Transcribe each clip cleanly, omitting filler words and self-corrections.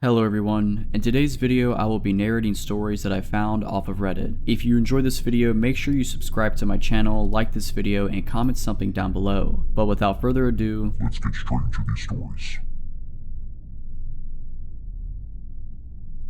Hello everyone, in today's video I will be narrating stories that I found off of Reddit. If you enjoyed this video, make sure you subscribe to my channel, like this video, and comment something down below. But without further ado, let's get straight into these stories.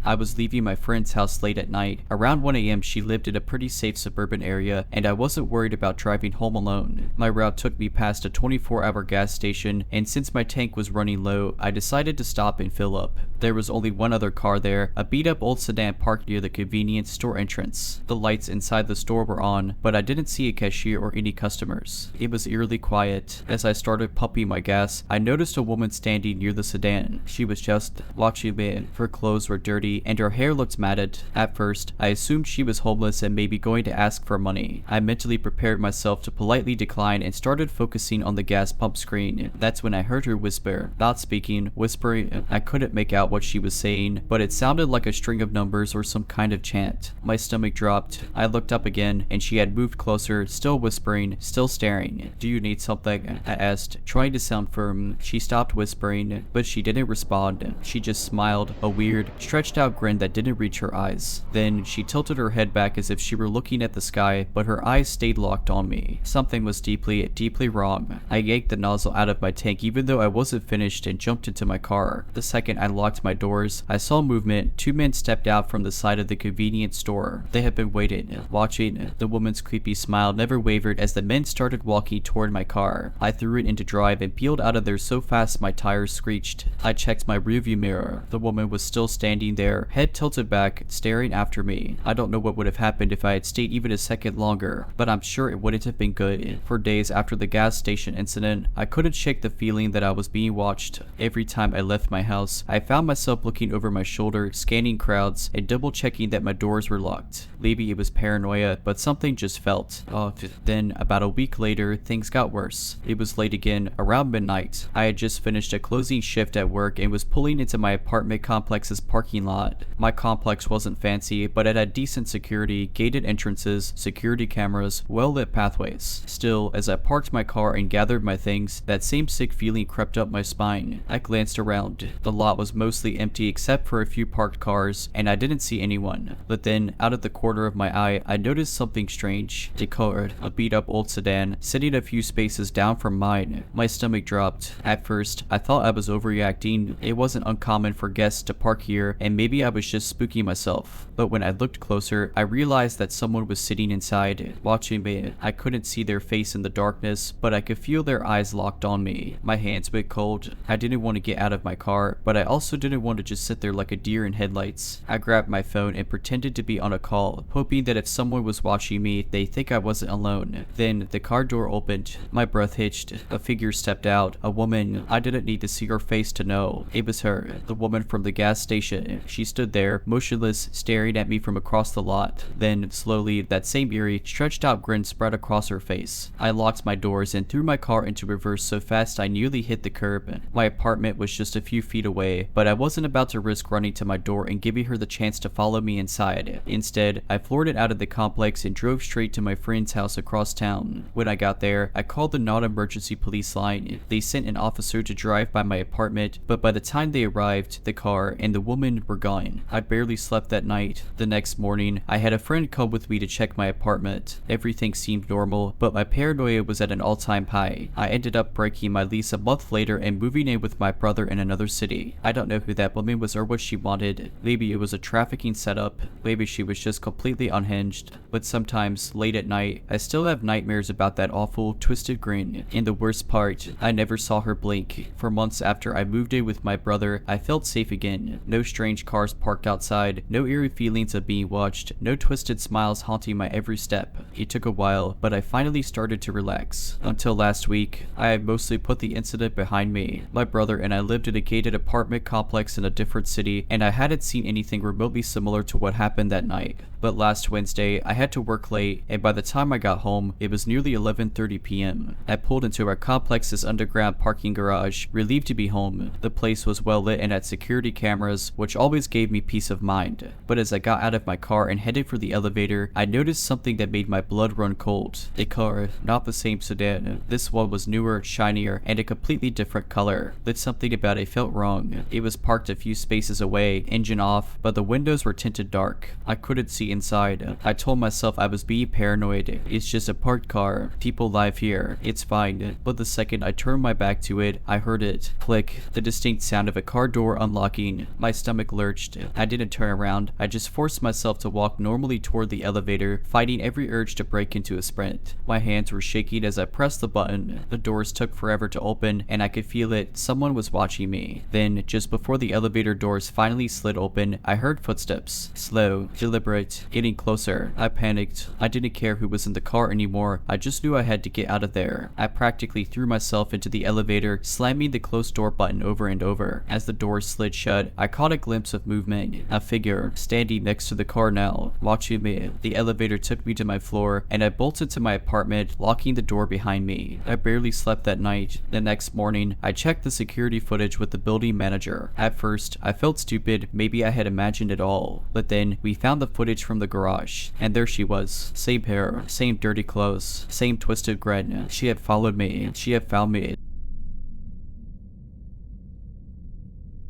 I was leaving my friend's house late at night. Around 1 AM she lived in a pretty safe suburban area and I wasn't worried about driving home alone. My route took me past a 24-hour gas station and since my tank was running low, I decided to stop and fill up. There was only one other car there, a beat-up old sedan parked near the convenience store entrance. The lights inside the store were on, but I didn't see a cashier or any customers. It was eerily quiet. As I started pumping my gas, I noticed a woman standing near the sedan. She was just watching me. Her clothes were dirty and her hair looked matted. At first, I assumed she was homeless and maybe going to ask for money. I mentally prepared myself to politely decline and started focusing on the gas pump screen. That's when I heard her whisper. Not speaking, whispering. I couldn't make out what she was saying, but it sounded like a string of numbers or some kind of chant. My stomach dropped. I looked up again and she had moved closer, still whispering, still staring. "Do you need something?" I asked, trying to sound firm. She stopped whispering, but she didn't respond. She just smiled, a weird, stretched out grin that didn't reach her eyes. Then she tilted her head back as if she were looking at the sky, but her eyes stayed locked on me. Something was deeply wrong. I yanked the nozzle out of my tank even though I wasn't finished and jumped into my car. The second I locked my doors, I saw movement. Two men stepped out from the side of the convenience store. They had been waiting, watching. The woman's creepy smile never wavered as the men started walking toward my car. I threw it into drive and peeled out of there so fast my tires screeched. I checked my rearview mirror. The woman was still standing there, head tilted back, staring after me. I don't know what would have happened if I had stayed even a second longer, but I'm sure it wouldn't have been good. For days after the gas station incident, I couldn't shake the feeling that I was being watched. Every time I left my house, I found myself looking over my shoulder, scanning crowds, and double checking that my doors were locked. Maybe it was paranoia, but something just felt off. Then, about a week later, things got worse. It was late again, around midnight. I had just finished a closing shift at work and was pulling into my apartment complex's parking lot. My complex wasn't fancy, but it had decent security, gated entrances, security cameras, well-lit pathways. Still, as I parked my car and gathered my things, that same sick feeling crept up my spine. I glanced around. The lot was mostly empty except for a few parked cars, and I didn't see anyone. But then, out of the corner of my eye, I noticed something strange. A car, a beat-up old sedan, sitting a few spaces down from mine. My stomach dropped. At first, I thought I was overreacting. It wasn't uncommon for guests to park here, and maybe I was just spooking myself. But when I looked closer, I realized that someone was sitting inside, watching me. I couldn't see their face in the darkness, but I could feel their eyes locked on me. My hands went cold. I didn't want to get out of my car, but I also didn't want to just sit there like a deer in headlights. I grabbed my phone and pretended to be on a call, hoping that if someone was watching me, they'd think I wasn't alone. Then the car door opened. My breath hitched. A figure stepped out. A woman. I didn't need to see her face to know. It was her, the woman from the gas station. She stood there, motionless, staring at me from across the lot. Then, slowly, that same eerie, stretched out grin spread across her face. I locked my doors and threw my car into reverse so fast I nearly hit the curb. My apartment was just a few feet away, but I wasn't about to risk running to my door and giving her the chance to follow me inside. Instead, I floored it out of the complex and drove straight to my friend's house across town. When I got there, I called the non-emergency police line. They sent an officer to drive by my apartment, but by the time they arrived, the car and the woman were gone. I barely slept that night. The next morning, I had a friend come with me to check my apartment. Everything seemed normal, but my paranoia was at an all-time high. I ended up breaking my lease a month later and moving in with my brother in another city. I don't know who that woman was or what she wanted. Maybe it was a trafficking setup. Maybe she was just completely unhinged. But sometimes, late at night, I still have nightmares about that awful, twisted grin. And the worst part, I never saw her blink. For months after I moved in with my brother, I felt safe again. No strange cars parked outside, no eerie feelings of being watched, no twisted smiles haunting my every step. It took a while, but I finally started to relax. Until last week, I had mostly put the incident behind me. My brother and I lived in a gated apartment complex in a different city, and I hadn't seen anything remotely similar to what happened that night. But last Wednesday, I had to work late, and by the time I got home, it was nearly 11:30 p.m. I pulled into our complex's underground parking garage, relieved to be home. The place was well lit and had security cameras, which always gave me peace of mind. But as I got out of my car and headed for the elevator, I noticed something that made my blood run cold. A car, not the same sedan. This one was newer, shinier, and a completely different color. But something about it felt wrong. It was parked a few spaces away, engine off, but the windows were tinted dark. I couldn't see inside. I told myself I was being paranoid. It's just a parked car. People live here. It's fine. But the second I turned my back to it, I heard it. Click. The distinct sound of a car door unlocking. My stomach lurched. I didn't turn around. I just forced myself to walk normally toward the elevator, fighting every urge to break into a sprint. My hands were shaking as I pressed the button. The doors took forever to open, and I could feel it. Someone was watching me. Then, just before the elevator doors finally slid open, I heard footsteps. Slow, deliberate, getting closer. I panicked. I didn't care who was in the car anymore. I just knew I had to get out of there. I practically threw myself into the elevator, slamming the closed door button over and over. As the doors slid shut, I caught a glimpse of movement. A figure, standing next to the car now, watching me. The elevator took me to my floor, and I bolted to my apartment, locking the door behind me. I barely slept that night. The next morning, I checked the security footage with the building manager. At first, I felt stupid, maybe I had imagined it all. But then, we found the footage from the garage, and there she was. Same hair, same dirty clothes, same twisted grin. She had followed me. She had found me.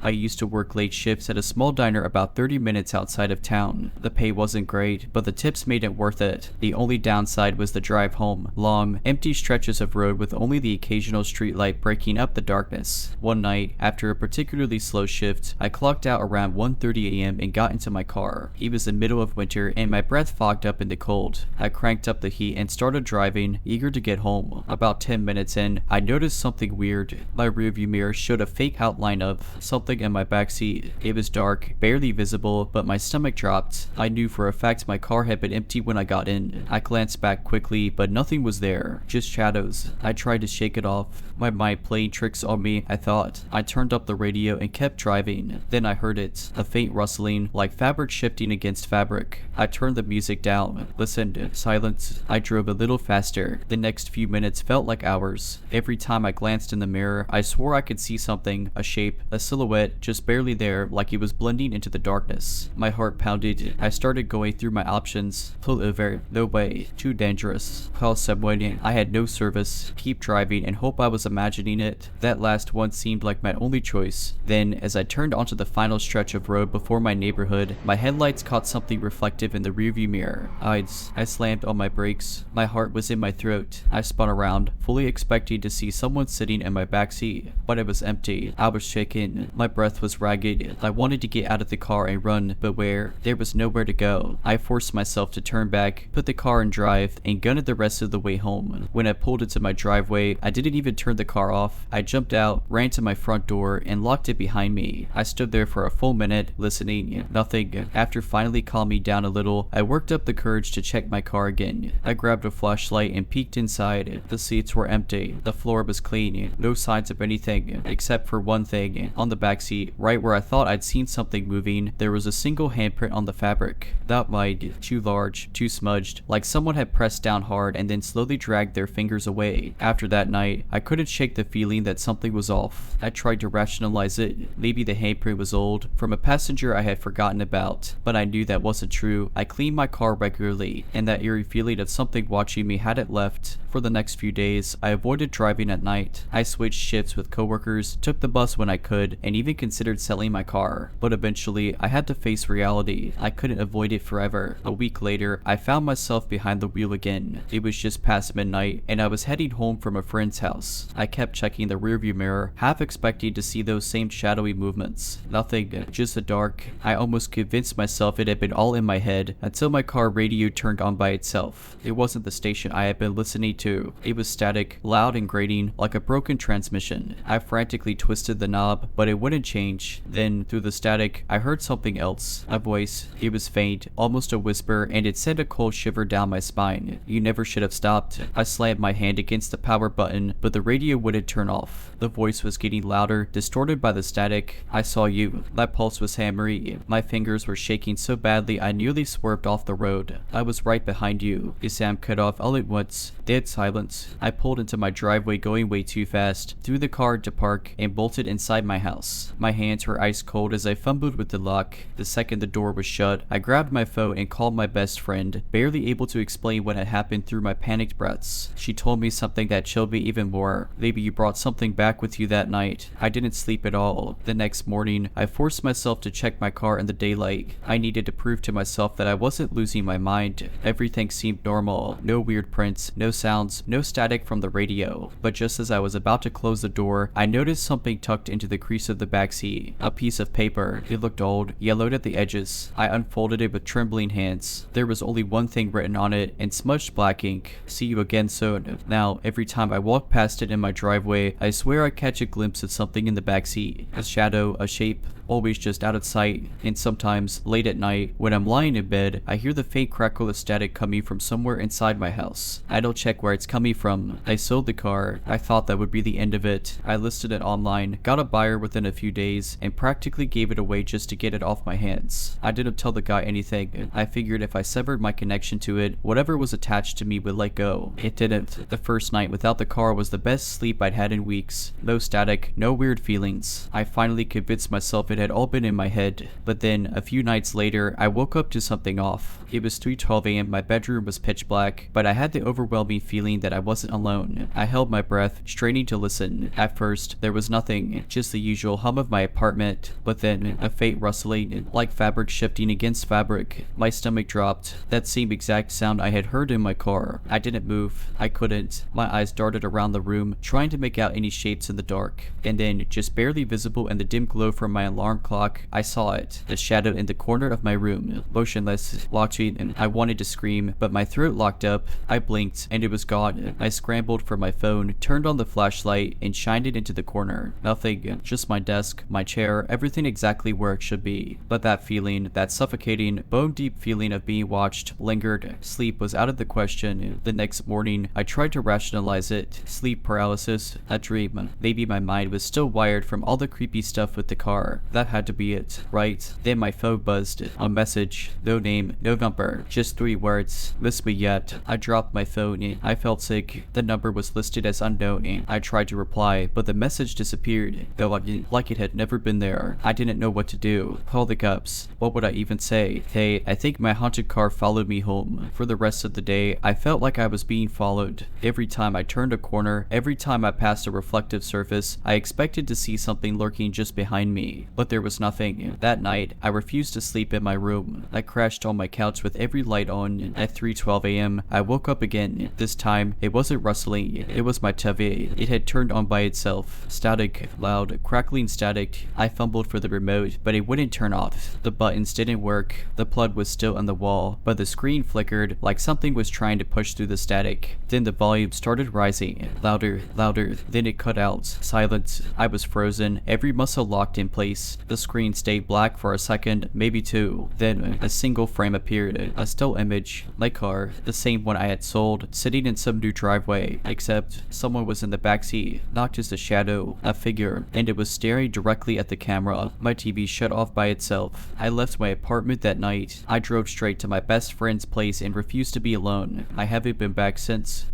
I used to work late shifts at a small diner about 30 minutes outside of town. The pay wasn't great, but the tips made it worth it. The only downside was the drive home. Long, empty stretches of road with only the occasional streetlight breaking up the darkness. One night, after a particularly slow shift, I clocked out around 1:30 a.m. and got into my car. It was the middle of winter and my breath fogged up in the cold. I cranked up the heat and started driving, eager to get home. About 10 minutes in, I noticed something weird. My rearview mirror showed a fake outline of something in my backseat. It was dark, barely visible, but my stomach dropped. I knew for a fact my car had been empty when I got in. I glanced back quickly, but nothing was there, just shadows. I tried to shake it off. My mind playing tricks on me, I thought. I turned up the radio and kept driving. Then I heard it, a faint rustling, like fabric shifting against fabric. I turned the music down, listened, silence. I drove a little faster. The next few minutes felt like hours. Every time I glanced in the mirror, I swore I could see something, a shape, a silhouette, just barely there, like it was blending into the darkness. My heart pounded. I started going through my options. Pull over. No way. Too dangerous. Call someone. I had no service. Keep driving and hope I was imagining it. That last one seemed like my only choice. Then, as I turned onto the final stretch of road before my neighborhood, my headlights caught something reflective in the rearview mirror. I slammed on my brakes. My heart was in my throat. I spun around, fully expecting to see someone sitting in my backseat, but it was empty. I was shaken. My breath was ragged. I wanted to get out of the car and run, but where? There was nowhere to go. I forced myself to turn back, put the car in drive, and gunned it the rest of the way home. When I pulled into my driveway, I didn't even turn the car off. I jumped out, ran to my front door, and locked it behind me. I stood there for a full minute, listening. Nothing. After finally calming me down a little, I worked up the courage to check my car again. I grabbed a flashlight and peeked inside. The seats were empty. The floor was clean. No signs of anything, except for one thing. On the back seat, right where I thought I'd seen something moving, there was a single handprint on the fabric. That wide, too large, too smudged, like someone had pressed down hard and then slowly dragged their fingers away. After that night, I couldn't shake the feeling that something was off. I tried to rationalize it. Maybe the handprint was old, from a passenger I had forgotten about, but I knew that wasn't true. I cleaned my car regularly, and that eerie feeling of something watching me hadn't left. For the next few days, I avoided driving at night. I switched shifts with coworkers, took the bus when I could, and even considered selling my car. But eventually, I had to face reality. I couldn't avoid it forever. A week later, I found myself behind the wheel again. It was just past midnight, and I was heading home from a friend's house. I kept checking the rearview mirror, half expecting to see those same shadowy movements. Nothing, just the dark. I almost convinced myself it had been all in my head, until my car radio turned on by itself. It wasn't the station I had been listening to. It was static, loud and grating, like a broken transmission. I frantically twisted the knob, but it wouldn't change. Then, through the static, I heard something else. A voice. It was faint, almost a whisper, and it sent a cold shiver down my spine. You never should have stopped. I slammed my hand against the power button, but the radio wouldn't turn off. The voice was getting louder, distorted by the static. I saw you. My pulse was hammery. My fingers were shaking so badly I nearly swerved off the road. I was right behind you. The sound cut off all at once. Dead silence. I pulled into my driveway going way too fast, threw the car to park, and bolted inside my house. house. My hands were ice cold as I fumbled with the lock. The second the door was shut, I grabbed my phone and called my best friend, barely able to explain what had happened through my panicked breaths. She told me something that chilled me even more. Maybe you brought something back with you that night. I didn't sleep at all. The next morning, I forced myself to check my car in the daylight. I needed to prove to myself that I wasn't losing my mind. Everything seemed normal. No weird prints, no sounds, no static from the radio. But just as I was about to close the door, I noticed something tucked into the crease of the backseat. A piece of paper. It looked old, yellowed at the edges. I unfolded it with trembling hands. There was only one thing written on it in smudged black ink. See you again soon. Now, every time I walk past it in my driveway, I swear I catch a glimpse of something in the backseat. A shadow, a shape, always just out of sight. And sometimes, late at night, when I'm lying in bed, I hear the faint crackle of static coming from somewhere inside my house. I don't check where it's coming from. I sold the car. I thought that would be the end of it. I listed it online, got a buyer within a few days, and practically gave it away just to get it off my hands. I didn't tell the guy anything. I figured if I severed my connection to it, whatever was attached to me would let go. It didn't. The first night without the car was the best sleep I'd had in weeks. No static, no weird feelings. I finally convinced myself it had all been in my head. But then, a few nights later, I woke up to something off. It was 3:12 a.m. My bedroom was pitch black, but I had the overwhelming feeling that I wasn't alone. I held my breath, straining to listen. At first, there was nothing, just the usual hum of my apartment. But then, a faint rustling, like fabric shifting against fabric. My stomach dropped. That same exact sound I had heard in my car. I didn't move. I couldn't. My eyes darted around the room, trying to make out any shapes in the dark. And then, just barely visible in the dim glow from my alarm clock, I saw it. The shadow in the corner of my room. Motionless, watching. I wanted to scream, but my throat locked up. I blinked, and it was gone. I scrambled for my phone, turned on the flashlight, and shined it into the corner. Nothing. Just my desk, my chair, everything exactly where it should be. But that feeling, that suffocating, bone-deep feeling of being watched, lingered. Sleep was out of the question. The next morning, I tried to rationalize it. Sleep paralysis, a dream. Maybe my mind was still wired from all the creepy stuff with the car. That had to be it, right? Then my phone buzzed. A message. No name, no number. Just 3 words. Miss me yet. I dropped my phone. I felt sick. The number was listed as unknown. I tried to reply, but the message disappeared, though like it had never been there. I didn't know what to do. Call the cops. What would I even say? Hey, I think my haunted car followed me home. For the rest of the day, I felt like I was being followed. Every time I turned a corner, every time I passed a reflective surface, I expected to see something lurking just behind me. But there was nothing. That night, I refused to sleep in my room. I crashed on my couch with every light on. At 3:12 a.m., I woke up again. This time, it wasn't rustling. It was my TV. It had turned on by itself. Static, loud, crackling static. I fumbled for the remote, but it wouldn't turn off. The buttons didn't work. The plug was still on the wall, but the screen flickered like something was trying to push through the static. Then the volume started rising. Louder, louder. Then it cut out. Silence. I was frozen. Every muscle locked in place. The screen stayed black for a second, maybe 2. Then a single frame appeared. A still image. My car. The same one I had sold, sitting in some new driveway. Except, someone was in the backseat. Not just a shadow. A figure. And it was staring directly at the camera. My TV shut off by itself. I left my apartment that night. I drove straight to my best friend's place and refused to be alone. I haven't been back since.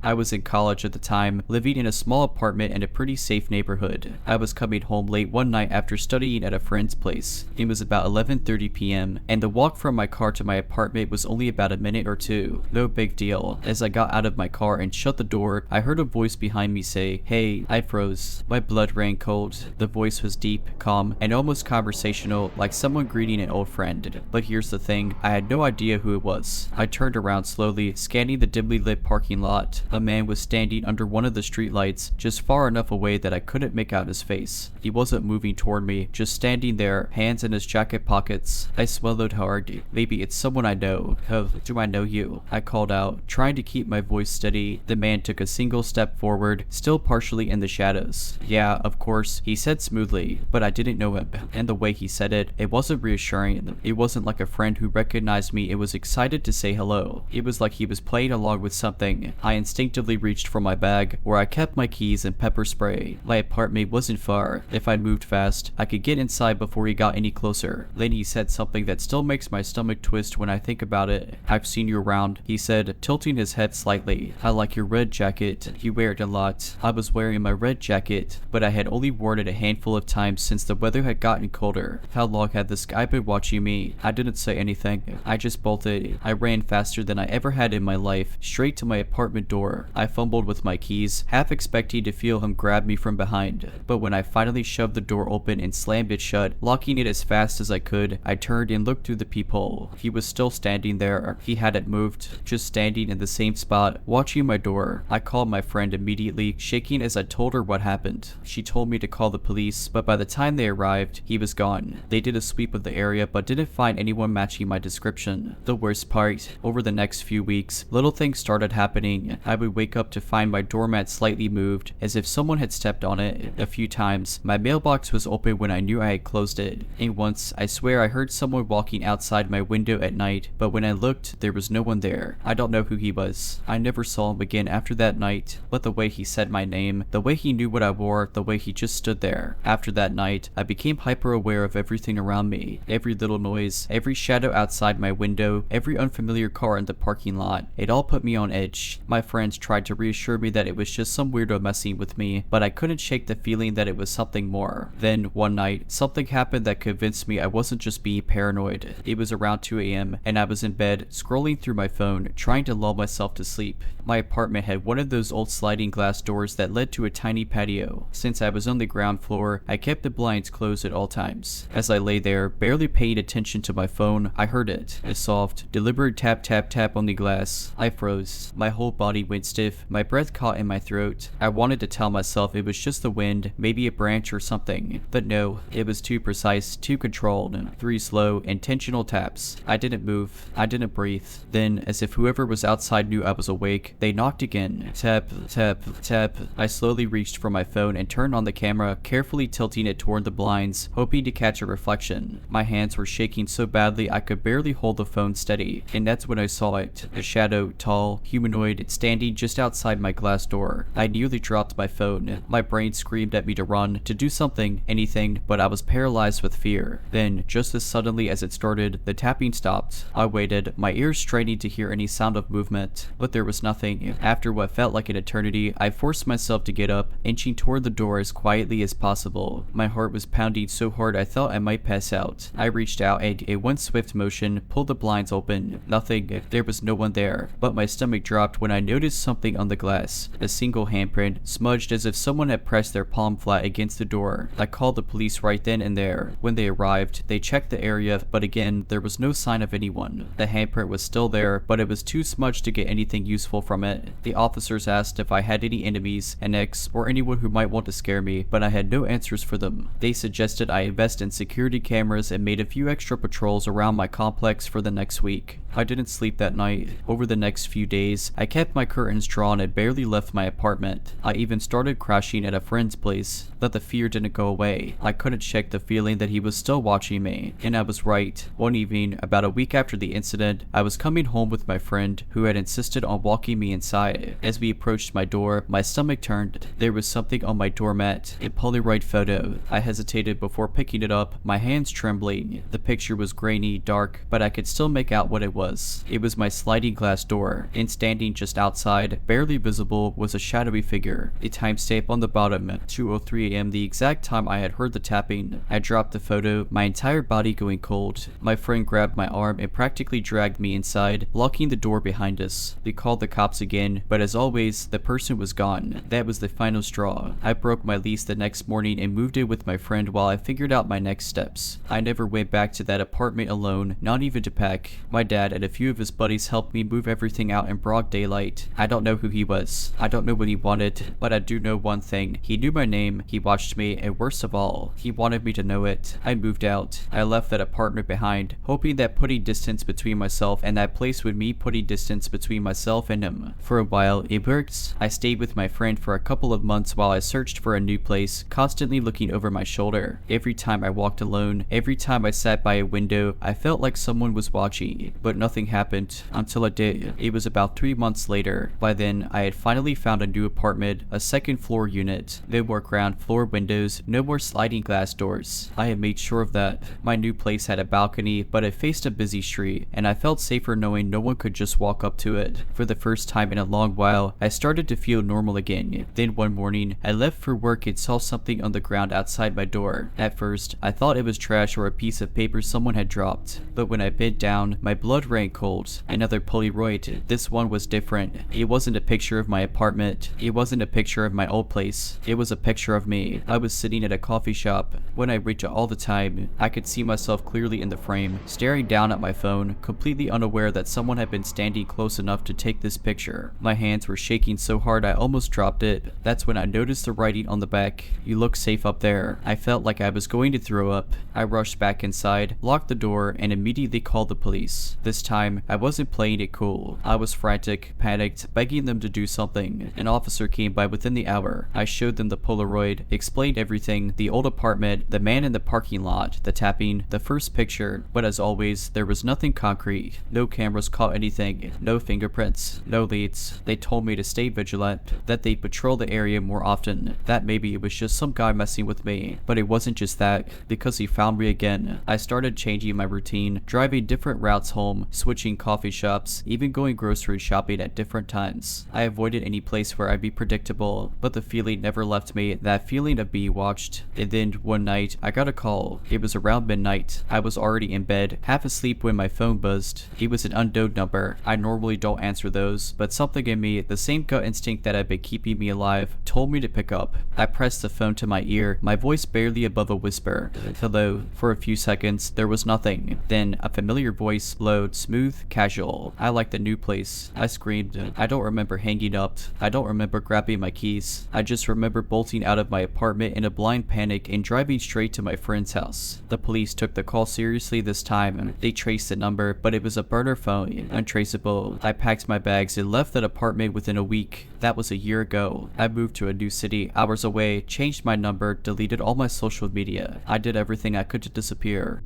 I was in college at the time, living in a small apartment in a pretty safe neighborhood. I was coming home late one night after studying at a friend's place. It was about 11:30 p.m., and the walk from my car to my apartment was only about a minute or 2. No big deal. As I got out of my car and shut the door, I heard a voice behind me say, "Hey." I froze. My blood ran cold. The voice was deep, calm, and almost conversational, like someone greeting an old friend. But here's the thing, I had no idea who it was. I turned around slowly, scanning the dimly lit parking lot. A man was standing under one of the streetlights, just far enough away that I couldn't make out his face. He wasn't moving toward me, just standing there, hands in his jacket pockets. I swallowed hard. Maybe it's someone I know. Oh, do I know you? I called out, trying to keep my voice steady. The man took a single step forward, still partially in the shadows. Yeah, of course, he said smoothly, but I didn't know him. And the way he said it, it wasn't reassuring. It wasn't like a friend who recognized me and was excited to say hello. It was like he was playing along with something. I instinctively instinctively reached for my bag, where I kept my keys and pepper spray. My apartment wasn't far. If I'd moved fast, I could get inside before he got any closer. Then he said something that still makes my stomach twist when I think about it. "I've seen you around," he said, tilting his head slightly. "I like your red jacket. You wear it a lot." I was wearing my red jacket, but I had only worn it a handful of times since the weather had gotten colder. How long had this guy been watching me? I didn't say anything. I just bolted. I ran faster than I ever had in my life, straight to my apartment door. I fumbled with my keys, half expecting to feel him grab me from behind. But when I finally shoved the door open and slammed it shut, locking it as fast as I could, I turned and looked through the peephole. He was still standing there. He hadn't moved, just standing in the same spot, watching my door. I called my friend immediately, shaking as I told her what happened. She told me to call the police, but by the time they arrived, he was gone. They did a sweep of the area but didn't find anyone matching my description. The worst part, over the next few weeks, little things started happening. I would wake up to find my doormat slightly moved, as if someone had stepped on it. A few times, my mailbox was open when I knew I had closed it. And once, I swear I heard someone walking outside my window at night, but when I looked, there was no one there. I don't know who he was. I never saw him again after that night, but the way he said my name, the way he knew what I wore, the way he just stood there. After that night, I became hyper aware of everything around me. Every little noise, every shadow outside my window, every unfamiliar car in the parking lot. It all put me on edge. My friends tried to reassure me that it was just some weirdo messing with me, but I couldn't shake the feeling that it was something more. Then, one night, something happened that convinced me I wasn't just being paranoid. It was around 2 a.m. and I was in bed, scrolling through my phone, trying to lull myself to sleep. My apartment had one of those old sliding glass doors that led to a tiny patio. Since I was on the ground floor, I kept the blinds closed at all times. As I lay there, barely paying attention to my phone, I heard it. A soft, deliberate tap tap tap on the glass. I froze. My whole body went stiff. My breath caught in my throat. I wanted to tell myself it was just the wind, maybe a branch or something. But no, it was too precise, too controlled. 3 slow, intentional taps. I didn't move. I didn't breathe. Then, as if whoever was outside knew I was awake, they knocked again. Tap, tap, tap. I slowly reached for my phone and turned on the camera, carefully tilting it toward the blinds, hoping to catch a reflection. My hands were shaking so badly I could barely hold the phone steady, and that's when I saw it. A shadow, tall, humanoid, standing just outside my glass door. I nearly dropped my phone. My brain screamed at me to run, to do something, anything, but I was paralyzed with fear. Then, just as suddenly as it started, the tapping stopped. I waited, my ears straining to hear any sound of movement, but there was nothing. After what felt like an eternity, I forced myself to get up, inching toward the door as quietly as possible. My heart was pounding so hard I thought I might pass out. I reached out and, in one swift motion, pulled the blinds open. Nothing. There was no one there, but my stomach dropped when I noticed something on the glass. A single handprint, smudged as if someone had pressed their palm flat against the door. I called the police right then and there. When they arrived, they checked the area, but again, there was no sign of anyone. The handprint was still there, but it was too smudged to get anything useful from it. The officers asked if I had any enemies, an ex, or anyone who might want to scare me, but I had no answers for them. They suggested I invest in security cameras and made a few extra patrols around my complex for the next week. I didn't sleep that night. Over the next few days, I kept my curtains drawn and barely left my apartment. I even started crashing at a friend's place, but the fear didn't go away. I couldn't shake the feeling that he was still watching me, and I was right. One evening, about a week after the incident, I was coming home with my friend, who had insisted on walking me inside. As we approached my door, my stomach turned. There was something on my doormat, a Polaroid photo. I hesitated before picking it up, my hands trembling. The picture was grainy, dark, but I could still make out what it was. It was my sliding glass door, and standing just outside, barely visible, was a shadowy figure. A timestamp on the bottom, 2:03 a.m., the exact time I had heard the tapping. I dropped the photo, my entire body going cold. My friend grabbed my arm and practically dragged me inside, locking the door behind us. We called the cops again, but as always, the person was gone. That was the final straw. I broke my lease the next morning and moved in with my friend while I figured out my next steps. I never went back to that apartment alone, not even to pack. My dad and a few of his buddies helped me move everything out in broad daylight. I don't know who he was. I don't know what he wanted, but I do know one thing. He knew my name, he watched me, and worst of all, he wanted me to know it. I moved out. I left that apartment behind, hoping that putting distance between myself and that place would mean putting distance between myself and him. For a while, it worked. I stayed with my friend for a couple of months while I searched for a new place, constantly looking over my shoulder. Every time I walked alone, every time I sat by a window, I felt like someone was watching, but nothing happened until a day. It was about 3 months later. By then, I had finally found a new apartment, a second floor unit. No more ground floor windows, no more sliding glass doors. I had made sure of that. My new place had a balcony, but it faced a busy street, and I felt safer knowing no one could just walk up to it. For the first time in a long while, I started to feel normal again. Then one morning, I left for work and saw something on the ground outside my door. At first, I thought it was trash or a piece of paper someone had dropped, but when I bent down, my blood ran cold. Another polaroid. This one was different. It wasn't a picture of my apartment. It wasn't a picture of my old place. It was a picture of me. I was sitting at a coffee shop. When I reach it all the time, I could see myself clearly in the frame, staring down at my phone, completely unaware that someone had been standing close enough to take this picture. My hands were shaking so hard I almost dropped it. That's when I noticed the writing on the back. "You look safe up there." I felt like I was going to throw up. I rushed back inside, locked the door, and immediately called the police. This time, I wasn't playing it cool. I was frantic, panicked, begging them to do something. An officer came by within the hour. I showed them the Polaroid, explained everything, the old apartment, the man in the parking lot, the tapping, the first picture, but as always, there was nothing concrete. No cameras caught anything, no fingerprints, no leads. They told me to stay vigilant, that they'd patrol the area more often, that maybe it was just some guy messing with me. But it wasn't just that, because he found me again. I started changing my routine, driving different routes home, switching coffee shops, even going grocery shopping at different times. I avoided any place where I'd be predictable, but the feeling never left me, that feeling of being watched. And then one night, I got a call. It was around midnight. I was already in bed, half asleep when my phone buzzed. It was an unknown number. I normally don't answer those, but something in me, the same gut instinct that had been keeping me alive, told me to pick up. I pressed the phone to my ear, my voice barely above a whisper. "Hello." For a few seconds, there was nothing. Then a familiar voice, low, smooth, casual. "I like the new place." I screamed. I don't remember hanging up. I don't remember grabbing my keys. I just remember bolting out of my apartment in a blind panic and driving straight to my friend's house. The police took the call seriously this time. They traced the number, but it was a burner phone, untraceable. I packed my bags and left that apartment within a week. That was a year ago. I moved to a new city, hours away, changed my number, deleted all my social media. I did everything I could to disappear.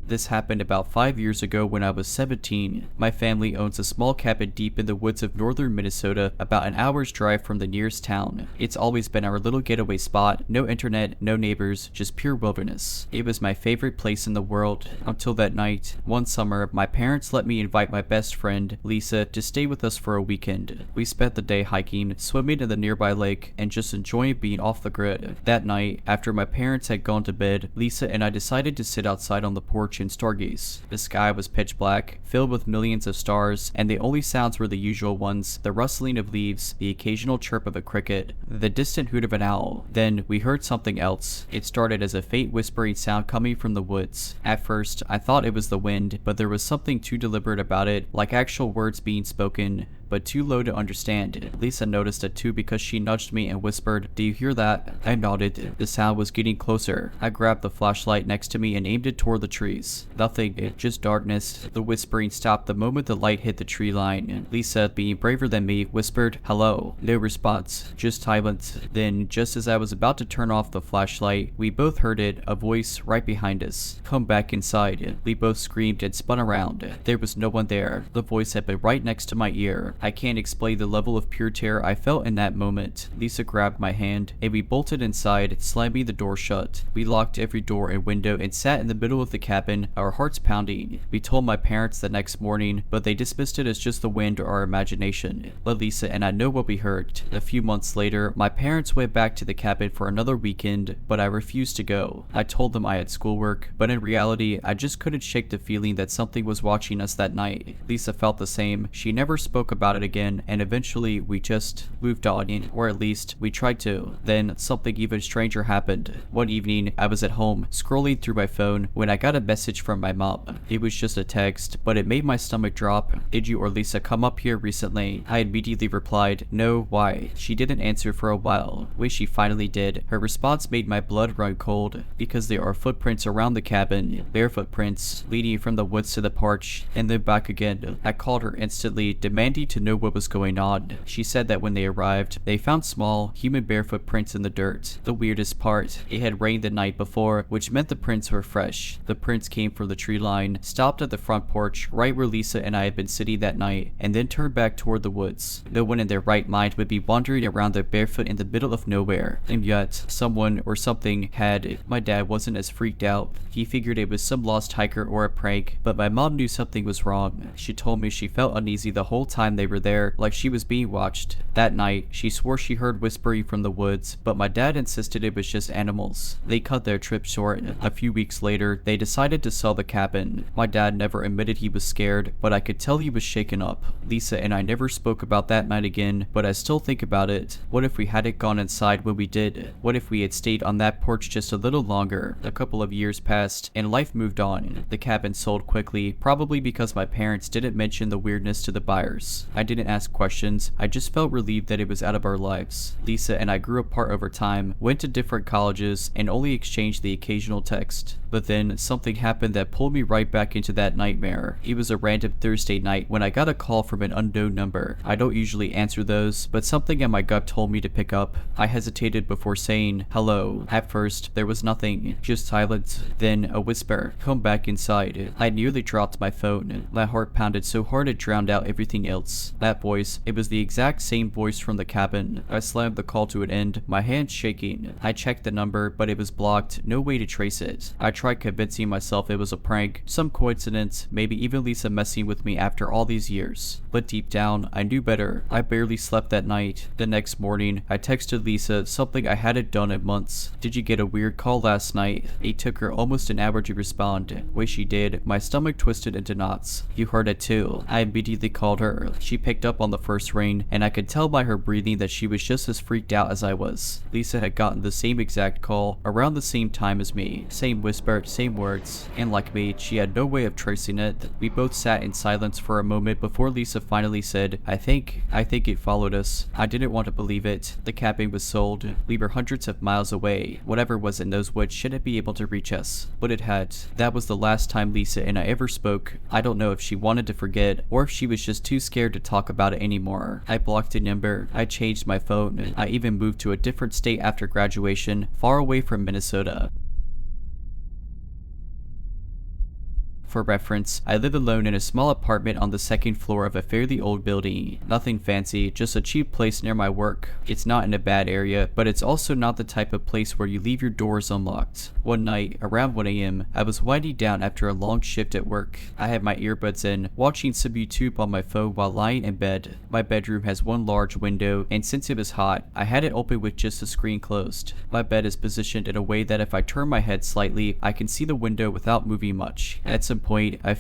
This happened about 5 years ago when I was 17. My family owns a small cabin deep in the woods of northern Minnesota, about an hour's drive from the nearest town. It's always been our little getaway spot, no internet, no neighbors, just pure wilderness. It was my favorite place in the world, until that night. One summer, my parents let me invite my best friend, Lisa, to stay with us for a weekend. We spent the day hiking, swimming in the nearby lake, and just enjoying being off the grid. That night, after my parents had gone to bed, Lisa and I decided to sit outside on the porch and stargaze. The sky was pitch black, filled with millions of stars, and the only sounds were the usual ones, the rustling of leaves, the occasional chirp of a cricket, the distant hoot of an owl. Then we heard something else. It started as a faint whispering sound coming from the woods. At first, I thought it was the wind, but there was something too deliberate about it, like actual words being spoken, but too low to understand. Lisa noticed it too because she nudged me and whispered, "Do you hear that?" I nodded. The sound was getting closer. I grabbed the flashlight next to me and aimed it toward the trees. Nothing, just darkness. The whispering stopped the moment the light hit the tree line. Lisa, being braver than me, whispered, "Hello." No response, just silence. Then, just as I was about to turn off the flashlight, we both heard it, a voice right behind us. "Come back inside." We both screamed and spun around. There was no one there. The voice had been right next to my ear. I can't explain the level of pure terror I felt in that moment. Lisa grabbed my hand, and we bolted inside, slamming the door shut. We locked every door and window and sat in the middle of the cabin, our hearts pounding. We told my parents the next morning, but they dismissed it as just the wind or our imagination. But Lisa and I know what we heard. A few months later, my parents went back to the cabin for another weekend, but I refused to go. I told them I had schoolwork, but in reality, I just couldn't shake the feeling that something was watching us that night. Lisa felt the same. She never spoke about it again, and eventually we just moved on, or at least we tried to. Then something even stranger happened. One evening, I was at home, scrolling through my phone, when I got a message from my mom. It was just a text, but it made my stomach drop. "Did you or Lisa come up here recently?" I immediately replied, "No, why?" She didn't answer for a while. When she finally did, her response made my blood run cold, because there are footprints around the cabin, bare footprints, leading from the woods to the porch, and then back again. I called her instantly, demanding to know what was going on. She said that when they arrived, they found small, human barefoot prints in the dirt. The weirdest part, it had rained the night before, which meant the prints were fresh. The prints came from the tree line, stopped at the front porch, right where Lisa and I had been sitting that night, and then turned back toward the woods. No one in their right mind would be wandering around there barefoot in the middle of nowhere. And yet, someone or something had. My dad wasn't as freaked out. He figured it was some lost hiker or a prank, but my mom knew something was wrong. She told me she felt uneasy the whole time they were there, like she was being watched. That night, she swore she heard whispering from the woods, but my dad insisted it was just animals. They cut their trip short. A few weeks later, they decided to sell the cabin. My dad never admitted he was scared, but I could tell he was shaken up. Lisa and I never spoke about that night again, but I still think about it. What if we hadn't gone inside when we did? What if we had stayed on that porch just a little longer? A couple of years passed, and life moved on. The cabin sold quickly, probably because my parents didn't mention the weirdness to the buyers. I didn't ask questions, I just felt relieved that it was out of our lives. Lisa and I grew apart over time, went to different colleges, and only exchanged the occasional text. But then, something happened that pulled me right back into that nightmare. It was a random Thursday night when I got a call from an unknown number. I don't usually answer those, but something in my gut told me to pick up. I hesitated before saying hello. At first, there was nothing, just silence, then a whisper, "Come back inside." I nearly dropped my phone. My heart pounded so hard it drowned out everything else. That voice, it was the exact same voice from the cabin. I slammed the call to an end, my hands shaking. I checked the number, but it was blocked, no way to trace it. I tried convincing myself it was a prank, some coincidence, maybe even Lisa messing with me after all these years. But deep down, I knew better. I barely slept that night. The next morning, I texted Lisa something I hadn't done in months. "Did you get a weird call last night?" It took her almost an hour to respond. When she did, my stomach twisted into knots. "You heard it too." I immediately called her. She picked up on the first ring, and I could tell by her breathing that she was just as freaked out as I was. Lisa had gotten the same exact call, around the same time as me. Same whisper, same words. And like me, she had no way of tracing it. We both sat in silence for a moment before Lisa finally said, I think it followed us." I didn't want to believe it. The cabin was sold. We were hundreds of miles away. Whatever was in those woods shouldn't be able to reach us. But it had. That was the last time Lisa and I ever spoke. I don't know if she wanted to forget, or if she was just too scared to talk about it anymore. I blocked a number. I changed my phone. I even moved to a different state after graduation, far away from Minnesota. For reference, I live alone in a small apartment on the second floor of a fairly old building. Nothing fancy, just a cheap place near my work. It's not in a bad area, but it's also not the type of place where you leave your doors unlocked. One night, around 1 a.m., I was winding down after a long shift at work. I had my earbuds in, watching some YouTube on my phone while lying in bed. My bedroom has one large window, and since it was hot, I had it open with just the screen closed. My bed is positioned in a way that if I turn my head slightly, I can see the window without moving much. At some point, I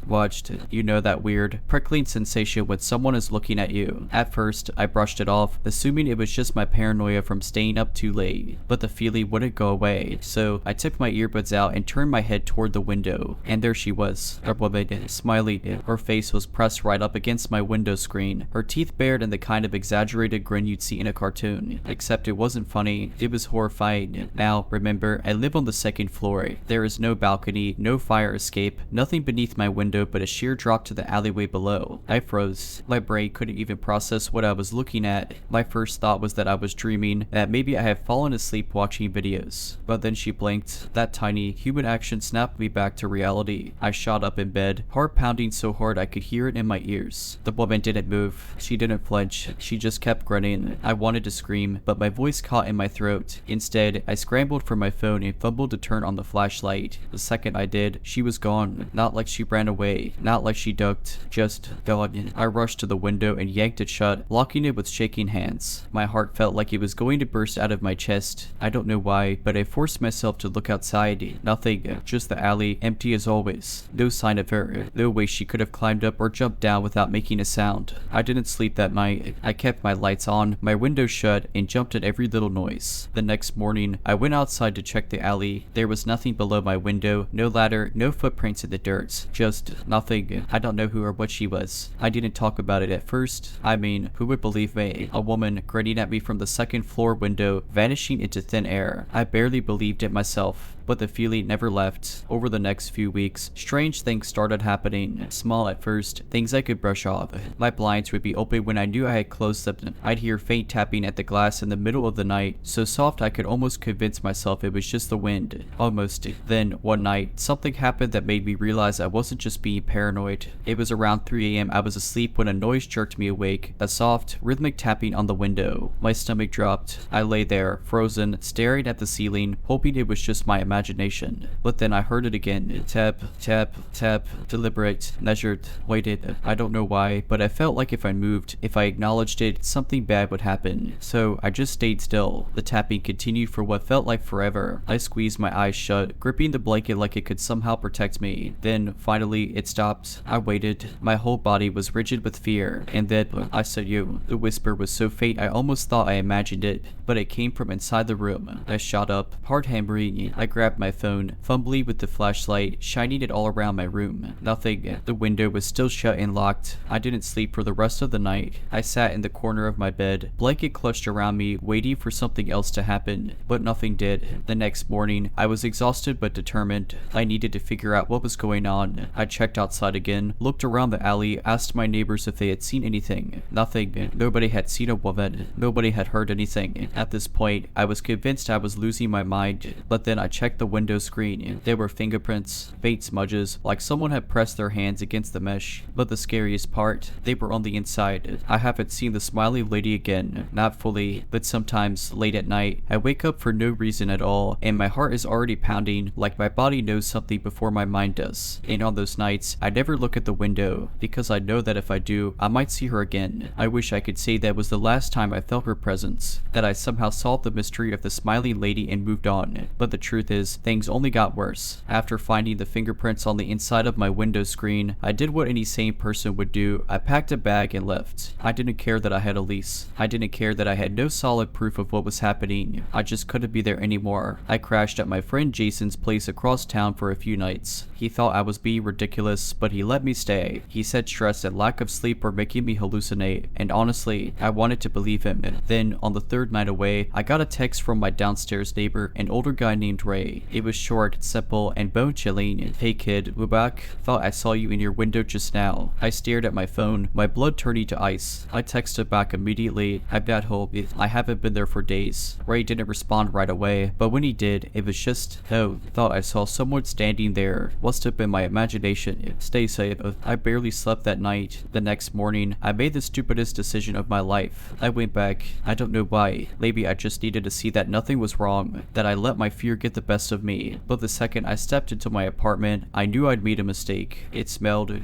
watched, you know, that weird, prickling sensation when someone is looking at you. At first, I brushed it off, assuming it was just my paranoia from staying up too late, but the feeling wouldn't go away, so I took my earbuds out and turned my head toward the window, and there she was, a woman, smiling. Her face was pressed right up against my window screen, her teeth bared in the kind of exaggerated grin you'd see in a cartoon, except it wasn't funny, it was horrifying. Now, remember, I live on the second floor. There is no balcony, no fire escape, nothing beneath my window but a sheer drop to the alleyway below. I froze. My brain couldn't even process what I was looking at. My first thought was that I was dreaming, that maybe I had fallen asleep watching videos. But then she blinked. That tiny, human action snapped me back to reality. I shot up in bed, heart pounding so hard I could hear it in my ears. The woman didn't move. She didn't flinch. She just kept grinning. I wanted to scream, but my voice caught in my throat. Instead, I scrambled for my phone and fumbled to turn on the flashlight. The second I did, she was gone. Not like she ran away, not like she ducked, just gone. I rushed to the window and yanked it shut, locking it with shaking hands. My heart felt like it was going to burst out of my chest. I don't know why, but I forced myself to look outside. Nothing, just the alley, empty as always. No sign of her, no way she could have climbed up or jumped down without making a sound. I didn't sleep that night. I kept my lights on, my window shut, and jumped at every little noise. The next morning, I went outside to check the alley. There was nothing below my window, no ladder, no footprints in the dirt. Just nothing. I don't know who or what she was. I didn't talk about it at first. I mean, who would believe me? A woman grinning at me from the second floor window, vanishing into thin air. I barely believed it myself. but the feeling never left. Over the next few weeks, strange things started happening. Small at first, things I could brush off. My blinds would be open when I knew I had closed them. I'd hear faint tapping at the glass in the middle of the night, so soft I could almost convince myself it was just the wind. Almost. Then, one night, something happened that made me realize I wasn't just being paranoid. It was around 3 a.m. I was asleep when a noise jerked me awake, a soft, rhythmic tapping on the window. My stomach dropped. I lay there, frozen, staring at the ceiling, hoping it was just my imagination. But then I heard it again. Tap, tap, tap, deliberate, measured, waited. I don't know why, but I felt like if I moved, if I acknowledged it, something bad would happen. So I just stayed still. The tapping continued for what felt like forever. I squeezed my eyes shut, gripping the blanket like it could somehow protect me. Then, finally, it stopped. I waited. My whole body was rigid with fear. And then, I said you. The whisper was so faint I almost thought I imagined it, but it came from inside the room. I shot up, heart hammering. I grabbed my phone, fumbling with the flashlight, shining it all around my room. Nothing. The window was still shut and locked. I didn't sleep for the rest of the night. I sat in the corner of my bed, blanket clutched around me, waiting for something else to happen, but nothing did. The next morning, I was exhausted but determined. I needed to figure out what was going on. I checked outside again, looked around the alley, asked my neighbors if they had seen anything. Nothing. Nobody had seen a woman. Nobody had heard anything. At this point, I was convinced I was losing my mind, but then I checked the window screen. There were fingerprints, faint smudges, like someone had pressed their hands against the mesh. But the scariest part, they were on the inside. I haven't seen the smiley lady again. Not fully, but sometimes, late at night, I wake up for no reason at all, and my heart is already pounding, like my body knows something before my mind does. And on those nights, I never look at the window, because I know that if I do, I might see her again. I wish I could say that was the last time I felt her presence, that I somehow solved the mystery of the smiling lady and moved on. But the truth is, things only got worse. After finding the fingerprints on the inside of my window screen, I did what any sane person would do. I packed a bag and left. I didn't care that I had a lease. I didn't care that I had no solid proof of what was happening. I just couldn't be there anymore. I crashed at my friend Jason's place across town for a few nights. He thought I was being ridiculous, but he let me stay. He said stress and lack of sleep were making me hallucinate, and honestly, I wanted to believe him. Then, on the third night away, I got a text from my downstairs neighbor, an older guy named Ray. It was short, simple, and bone-chilling. Hey kid, we're back. Thought I saw you in your window just now. I stared at my phone, my blood turning to ice. I texted back immediately. I'm at home. I haven't been there for days. Ray didn't respond right away, but when he did, it was just, no. Thought I saw someone standing there. Must have been my imagination. Stay safe. I barely slept that night. The next morning, I made the stupidest decision of my life. I went back. I don't know why. Maybe I just needed to see that nothing was wrong, that I let my fear get the best of me. But the second I stepped into my apartment, I knew I'd made a mistake. It smelled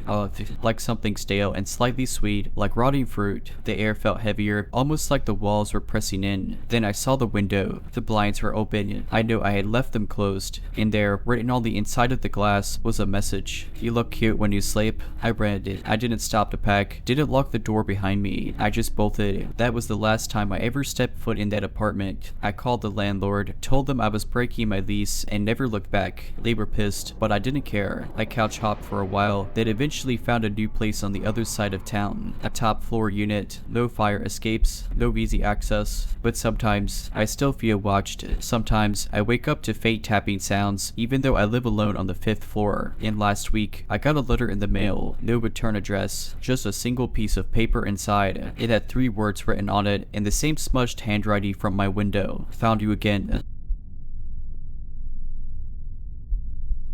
like something stale and slightly sweet, like rotting fruit. The air felt heavier, almost like the walls were pressing in. Then I saw the window. The blinds were open. I knew I had left them closed. In there, written on the inside of the glass, was a message. You look cute when you sleep. I read it. I didn't stop to pack, didn't lock the door behind me. I just bolted. That was the last time I ever stepped foot in that apartment. I called the landlord, told them I was breaking my lease, and never looked back. They were pissed, but I didn't care. I couch hopped for a while, then eventually found a new place on the other side of town. A top floor unit, no fire escapes, no easy access. But sometimes, I still feel watched. Sometimes, I wake up to faint tapping sounds, even though I live alone on the 5th floor. And last week, I got a letter in the mail. No return address, just a single piece of paper inside. It had 3 words written on it in the same smudged handwriting from my window. Found you again.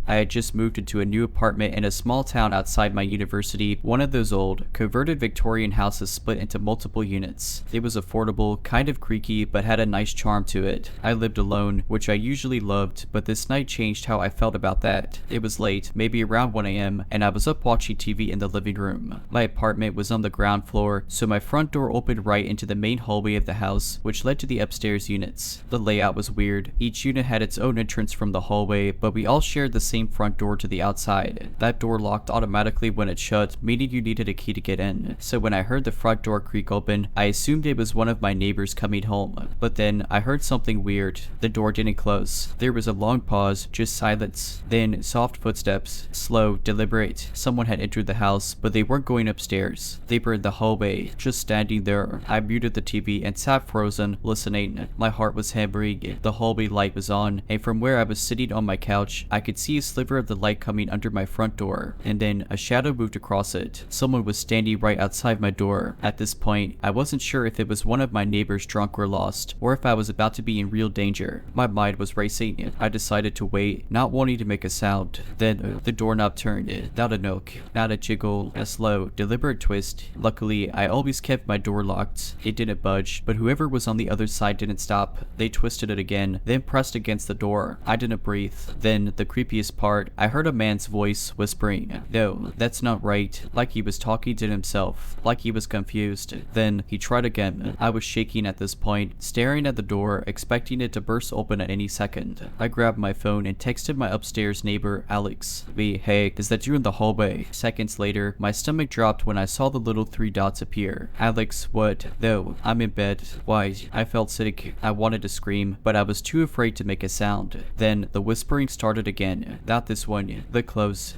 I had just moved into a new apartment in a small town outside my university, one of those old, converted Victorian houses split into multiple units. It was affordable, kind of creaky, but had a nice charm to it. I lived alone, which I usually loved, but this night changed how I felt about that. It was late, maybe around 1 a.m., and I was up watching TV in the living room. My apartment was on the ground floor, so my front door opened right into the main hallway of the house, which led to the upstairs units. The layout was weird. Each unit had its own entrance from the hallway, but we all shared the same same front door to the outside. That door locked automatically when it shut, meaning you needed a key to get in. So when I heard the front door creak open, I assumed it was one of my neighbors coming home. But then I heard something weird. The door didn't close. There was a long pause, just silence. Then soft footsteps, slow, deliberate. Someone had entered the house, but they weren't going upstairs. They were in the hallway, just standing there. I muted the TV and sat frozen, listening. My heart was hammering. The hallway light was on, and from where I was sitting on my couch, I could see a sliver of the light coming under my front door, and then a shadow moved across it. Someone was standing right outside my door. At this point, I wasn't sure if it was one of my neighbors drunk or lost, or if I was about to be in real danger. My mind was racing. I decided to wait, not wanting to make a sound. Then the doorknob turned. Not a knock, not a jiggle, a slow, deliberate twist. Luckily, I always kept my door locked. It didn't budge, but whoever was on the other side didn't stop. They twisted it again, then pressed against the door. I didn't breathe. Then, the creepiest part, I heard a man's voice whispering, "No, that's not right," like he was talking to himself, like he was confused. Then, he tried again. I was shaking at this point, staring at the door, expecting it to burst open at any second. I grabbed my phone and texted my upstairs neighbor, Alex. Hey, is that you in the hallway? Seconds later, my stomach dropped when I saw the little 3 dots appear. Alex, what? No, I'm in bed. Why? I felt sick. I wanted to scream, but I was too afraid to make a sound. Then, the whispering started again. Not this one. The close.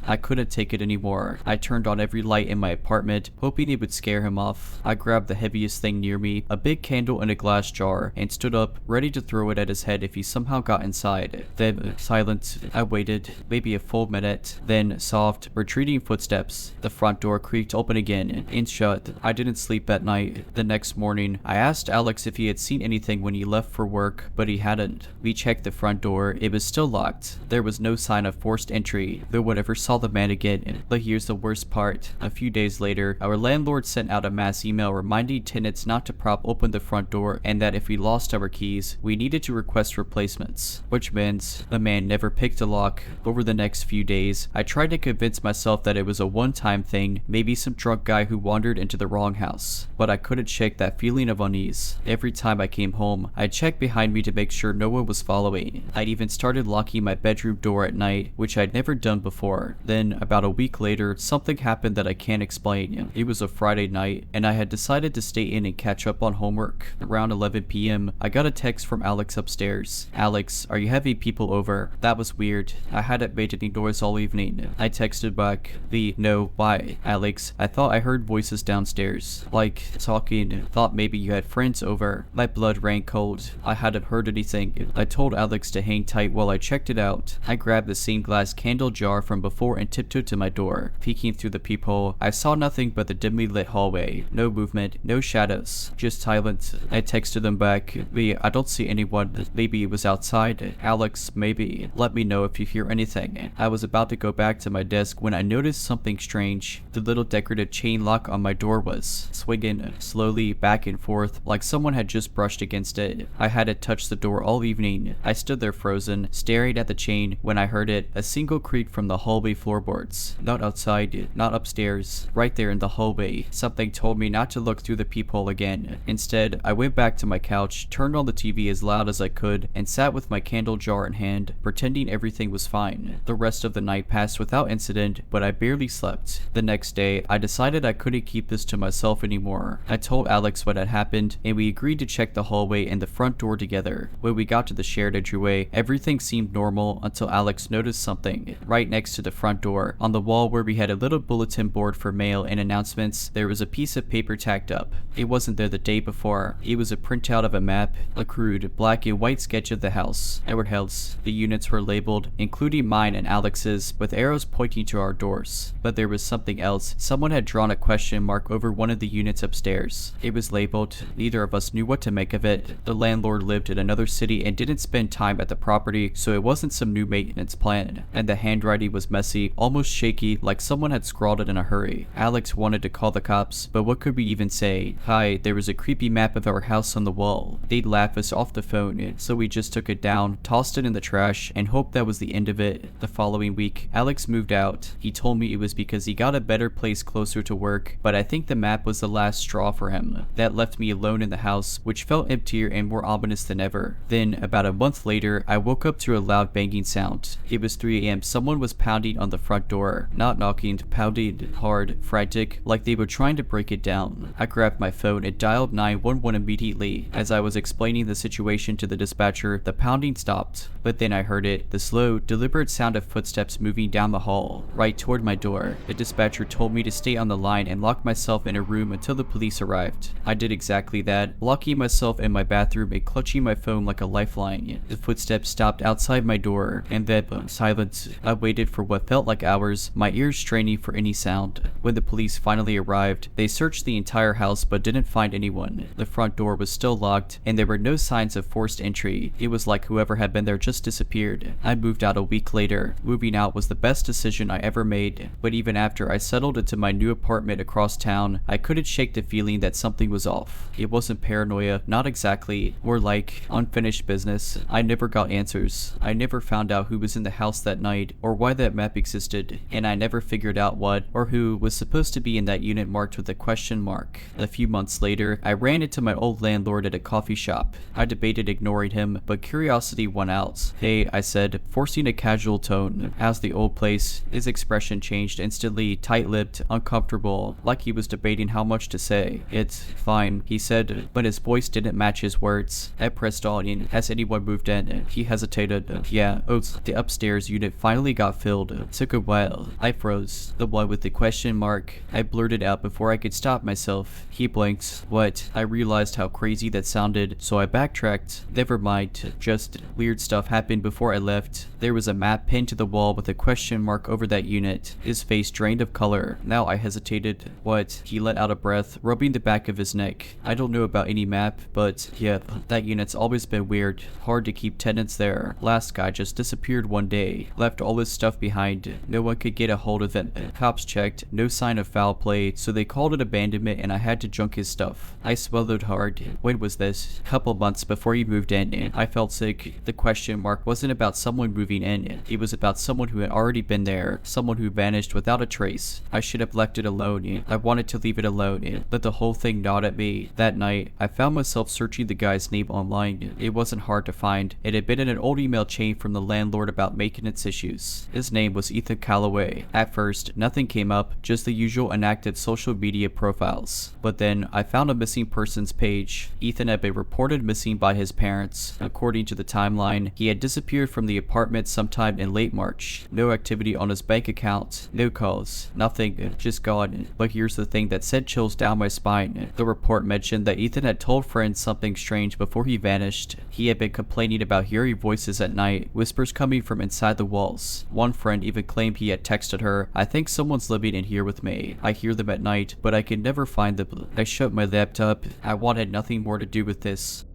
I couldn't take it anymore. I turned on every light in my apartment, hoping it would scare him off. I grabbed the heaviest thing near me, a big candle in a glass jar, and stood up, ready to throw it at his head if he somehow got inside. Then, silence. I waited, maybe a full minute. Then, soft, retreating footsteps. The front door creaked open again, and shut. I didn't sleep that night. The next morning, I asked Alex if he had seen anything when he left for work, but he hadn't. We checked the front door. It was still locked. There was no sign of forced entry. No one ever saw the man again. But here's the worst part. A few days later, our landlord sent out a mass email reminding tenants not to prop open the front door and that if we lost our keys, we needed to request replacements. Which means the man never picked a lock. Over the next few days, I tried to convince myself that it was a one-time thing, maybe some drunk guy who wandered into the wrong house. But I couldn't shake that feeling of unease. Every time I came home, I'd check behind me to make sure no one was following. I'd even started locking my bedroom door at night, which I'd never done before. Then, about a week later, something happened that I can't explain. It was a Friday night, and I had decided to stay in and catch up on homework. Around 11 p.m., I got a text from Alex upstairs. "Alex, are you having people over?" That was weird. I hadn't made any noise all evening. I texted back, "No, why?" "Alex, I thought I heard voices downstairs. Like, talking. Thought maybe you had friends over." My blood ran cold. I hadn't heard anything. I told Alex to hang tight while I checked it out. I grabbed the same glass candle jar from before and tiptoed to my door. Peeking through the peephole, I saw nothing but the dimly lit hallway. No movement, no shadows, just silence. I texted them back, I don't see anyone. Maybe it was outside. Alex, maybe. Let me know if you hear anything." I was about to go back to my desk when I noticed something strange. The little decorative chain lock on my door was swinging slowly back and forth like someone had just brushed against it. I hadn't touched the door all evening. I stood there frozen, staring at the chain when I heard it, a single creak from the hallway floorboards. Not outside, not upstairs, right there in the hallway. Something told me not to look through the peephole again. Instead, I went back to my couch, turned on the TV as loud as I could, and sat with my candle jar in hand, pretending everything was fine. The rest of the night passed without incident, but I barely slept. The next day, I decided I couldn't keep this to myself anymore. I told Alex what had happened, and we agreed to check the hallway and the front door together. When we got to the shared entryway, everything seemed normal until Alex noticed something. Right next to the front door, on the wall where we had a little bulletin board for mail and announcements, there was a piece of paper tacked up. It wasn't there the day before. It was a printout of a map, a crude black and white sketch of the house. Our house. The units were labeled, including mine and Alex's, with arrows pointing to our doors. But there was something else. Someone had drawn a question mark over one of the units upstairs. It was labeled. Neither of us knew what to make of it. The landlord lived in another city and didn't spend time at the property, so it wasn't some new maintenance plan. And the handwriting was messy, almost shaky, like someone had scrawled it in a hurry. Alex wanted to call the cops, but what could we even say? Hi, there was a creepy map of our house on the wall. They'd laugh us off the phone, so we just took it down, tossed it in the trash, and hoped that was the end of it. The following week, Alex moved out. He told me it was because he got a better place closer to work, but I think the map was the last straw for him. That left me alone in the house, which felt emptier and more ominous than ever. Then, about a month later, I woke up to a loud banging sound sound. It was 3 a.m. Someone was pounding on the front door. Not knocking, pounding hard, frantic, like they were trying to break it down. I grabbed my phone and dialed 911 immediately. As I was explaining the situation to the dispatcher, the pounding stopped. But then I heard it, the slow, deliberate sound of footsteps moving down the hall, right toward my door. The dispatcher told me to stay on the line and lock myself in a room until the police arrived. I did exactly that, locking myself in my bathroom and clutching my phone like a lifeline. The footsteps stopped outside my door, and then silence. I waited for what felt like hours, my ears straining for any sound. When the police finally arrived, they searched the entire house but didn't find anyone. The front door was still locked, and there were no signs of forced entry. It was like whoever had been there just disappeared. I moved out a week later. Moving out was the best decision I ever made, but even after I settled into my new apartment across town, I couldn't shake the feeling that something was off. It wasn't paranoia, not exactly, more like unfinished business. I never got answers. I never found out who was in the house that night or why that map existed, and I never figured out what or who was supposed to be in that unit marked with a question mark. A few months later, I ran into my old landlord at a coffee shop. I debated ignoring him, but curiosity won out. "Hey," I said, forcing a casual tone. "How's the old place?" His expression changed instantly, tight-lipped, uncomfortable, like he was debating how much to say. "It's fine," he said, but his voice didn't match his words. I pressed on. "Has anyone moved in?" He hesitated. "Yeah, the upstairs unit finally got filled. Took a while." I froze. "The one with the question mark?" I blurted out before I could stop myself. He blinked. "What?" I realized how crazy that sounded, so I backtracked. "Never mind. Just weird stuff happened before I left." There was a map pinned to the wall with a question mark over that unit. His face drained of color. Now I hesitated. "What?" He let out a breath, rubbing the back of his neck. "I don't know about any map, but yeah, that unit's always been weird. Hard to keep tenants there. Last guy just disappeared one day. Left all his stuff behind. No one could get a hold of it. Cops checked. No sign of foul play, so they called it abandonment and I had to junk his stuff." I swallowed hard. "When was this?" "Couple months before you moved in." I felt sick. The question mark wasn't about someone moving in. It was about someone who had already been there. Someone who vanished without a trace. I should have left it alone. I wanted to leave it alone. Let the whole thing gnaw at me. That night, I found myself searching the guy's name online. It wasn't hard to find. It had been in an old email chain from the landlord about maintenance issues. His name was Ethan Calloway. At first, nothing came up, just the usual inactive social media profiles. But then, I found a missing persons page. Ethan had been reported missing by his parents. According to the timeline, he had disappeared from the apartment sometime in late March. No activity on his bank account, no calls, nothing, just gone. But here's the thing that sent chills down my spine. The report mentioned that Ethan had told friends something strange before he vanished. He had been complaining about hearing voices at night, whispers coming from inside the walls. One friend even claimed he had texted her, "I think someone's living in here with me. I hear them at night, but I can never find them." I shut my laptop. I wanted nothing more to do with this.